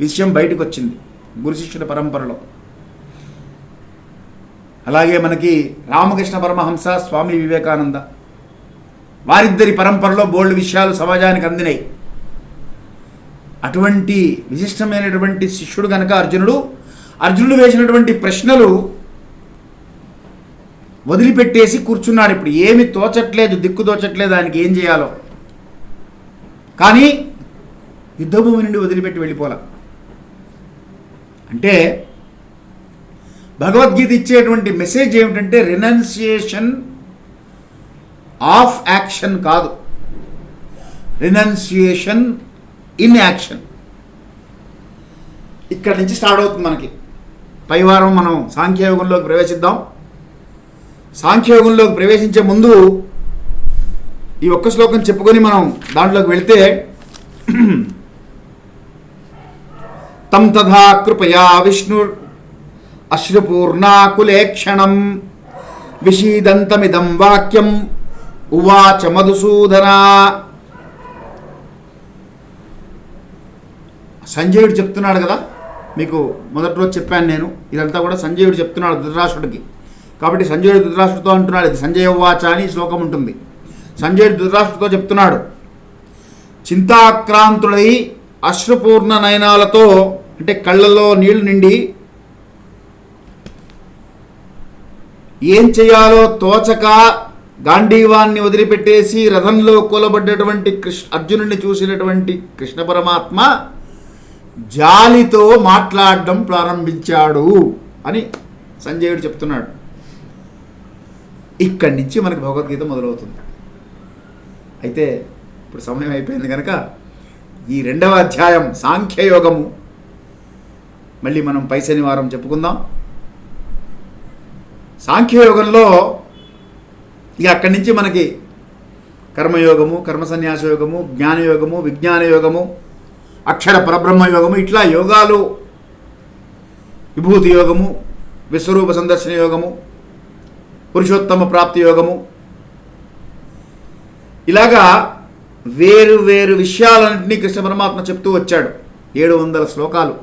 విషయం బయటకు వచ్చింది గురు శిష్యుల పరంపరలో. అలాగే మనకి రామకృష్ణ పరమహంస, స్వామి వివేకానంద, వారిద్దరి పరంపరలో బోల్డ్ విషయాలు సమాజానికి అందినాయి. అటువంటి విశిష్టమైనటువంటి శిష్యుడు కనుక అర్జునుడు వేసినటువంటి ప్రశ్నలు వదిలిపెట్టేసి కూర్చున్నాడు. ఇప్పుడు ఏమి తోచట్లేదు, దిక్కు తోచట్లేదు ఆయనకి ఏం చేయాలో. కానీ యుద్ధభూమి నుండి వదిలిపెట్టి వెళ్ళిపోలా. అంటే భగవద్గీత ఇచ్చేటువంటి మెసేజ్ ఏమిటంటే రినౌన్సియేషన్ ఆఫ్ యాక్షన్ కాదు, రినౌన్సియేషన్ ఇన్ యాక్షన్. ఇక్కడి నుంచి స్టార్ట్ అవుతుంది మనకి. పై వారం మనం సాంఖ్యయోగంలోకి ప్రవేశిద్దాం. సాంఖ్యయోగంలోకి ప్రవేశించే ముందు ఈ ఒక్క శ్లోకం చెప్పుకొని మనం దాంట్లోకి వెళితే, తం తథా కృపయా విష్ణు అశ్రుపూర్ణాకులేక్షణం విషీదంతమిదం వాక్యం ఉవాచ మధుసూదన. సంజయుడు చెప్తున్నాడు కదా, మీకు మొదటి రోజు చెప్పాను నేను, ఇదంతా కూడా సంజయుడు చెప్తున్నాడు ధృతరాష్ట్రుడికి. కాబట్టి సంజయుడు ధృతరాష్ట్రుడితో అంటున్నాడు, ఇది సంజయ ఉవాచ అని శ్లోకం ఉంటుంది. సంజయుడు ధృతరాష్ట్రుడితో చెప్తున్నాడు, చింతాక్రాంతుడై అశ్రుపూర్ణ నయనాలతో, అంటే కళ్ళల్లో నీళ్లు నిండి ఏం చేయాలో తోచక గాంధీవాన్ని వదిలిపెట్టేసి రథంలో కూలబడ్డటువంటి అర్జునుడిని చూసినటువంటి కృష్ణ పరమాత్మ జాలితో మాట్లాడడం ప్రారంభించాడు అని సంజయుడు చెప్తున్నాడు. ఇక్కడి నుంచి మనకి భగవద్గీత మొదలవుతుంది. అయితే ఇప్పుడు సమయం అయిపోయింది కనుక ఈ 2వ అధ్యాయం సాంఖ్యయోగము మళ్ళీ మనం పై శనివారం చెప్పుకుందాం. సాంఖ్యయోగంలో ఇక అక్కడి నుంచి మనకి కర్మయోగము, కర్మ సన్యాస యోగము, జ్ఞానయోగము, విజ్ఞాన యోగము, అక్షర పరబ్రహ్మ యోగము, ఇట్లా యోగాలు, విభూతి యోగము, విశ్వరూప సందర్శన యోగము, పురుషోత్తమ ప్రాప్తి యోగము, ఇలాగా వేరు వేరు విషయాలన్నింటినీ కృష్ణ పరమాత్మ చెప్తూ వచ్చాడు. 700 శ్లోకాలు.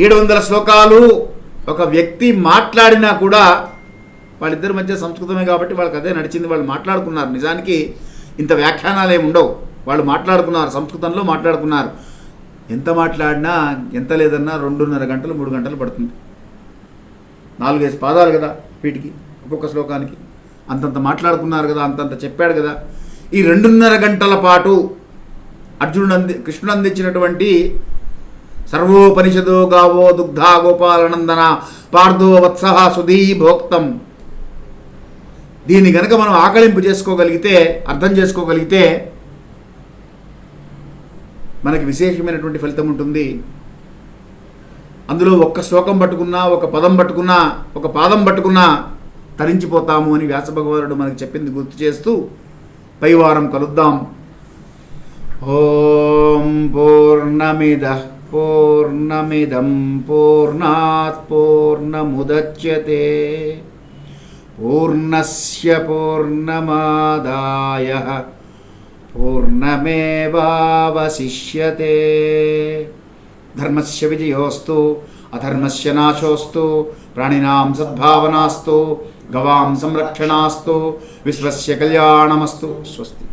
700 శ్లోకాలు ఒక వ్యక్తి మాట్లాడినా కూడా వాళ్ళిద్దరి మధ్య సంస్కృతమే కాబట్టి వాళ్ళకి అదే నడిచింది. వాళ్ళు మాట్లాడుకున్నారు. నిజానికి ఇంత వ్యాఖ్యానాలు ఏమి ఉండవు. వాళ్ళు మాట్లాడుకున్నారు, సంస్కృతంలో మాట్లాడుకున్నారు. ఎంత మాట్లాడినా ఎంత లేదన్నా 2.5 గంటలు 3 గంటలు పడుతుంది. 4-5 పాదాలు కదా వీటికి, ఒక్కొక్క శ్లోకానికి. అంతంత మాట్లాడుకున్నారు కదా, అంతంత చెప్పాడు కదా. ఈ 2.5 గంటల పాటు కృష్ణుడు అందించినటువంటి సర్వోపనిషదో గావో దుగ్ధా గోపాలనందన పార్థో వత్సహ సుధీ భోక్తం, దీన్ని గనక మనం ఆకలింపు చేసుకోగలిగితే, అర్థం చేసుకోగలిగితే మనకి విశేషమైనటువంటి ఫలితం ఉంటుంది. అందులో ఒక్క శ్లోకం పట్టుకున్నా, ఒక పదం పట్టుకున్నా, ఒక పాదం పట్టుకున్నా తరించిపోతాము అని వ్యాస భగవానుడు మనకి చెప్పింది గుర్తు చేస్తూ పై వారం కలుద్దాం. ఓం పూర్ణమిదః పూర్ణమిదం పూర్ణాత్ పూర్ణముదచ్యతే పూర్ణస్య పూర్ణమాదాయ పూర్ణమేవావశిష్యతే. ధర్మస్య విజయోస్తు అధర్మస్య నాశోస్తు ప్రాణినాం సద్భావనాస్తు గవాం సంరక్షణాస్తు విశ్వస్య కళ్యాణమస్తు. స్వస్తి.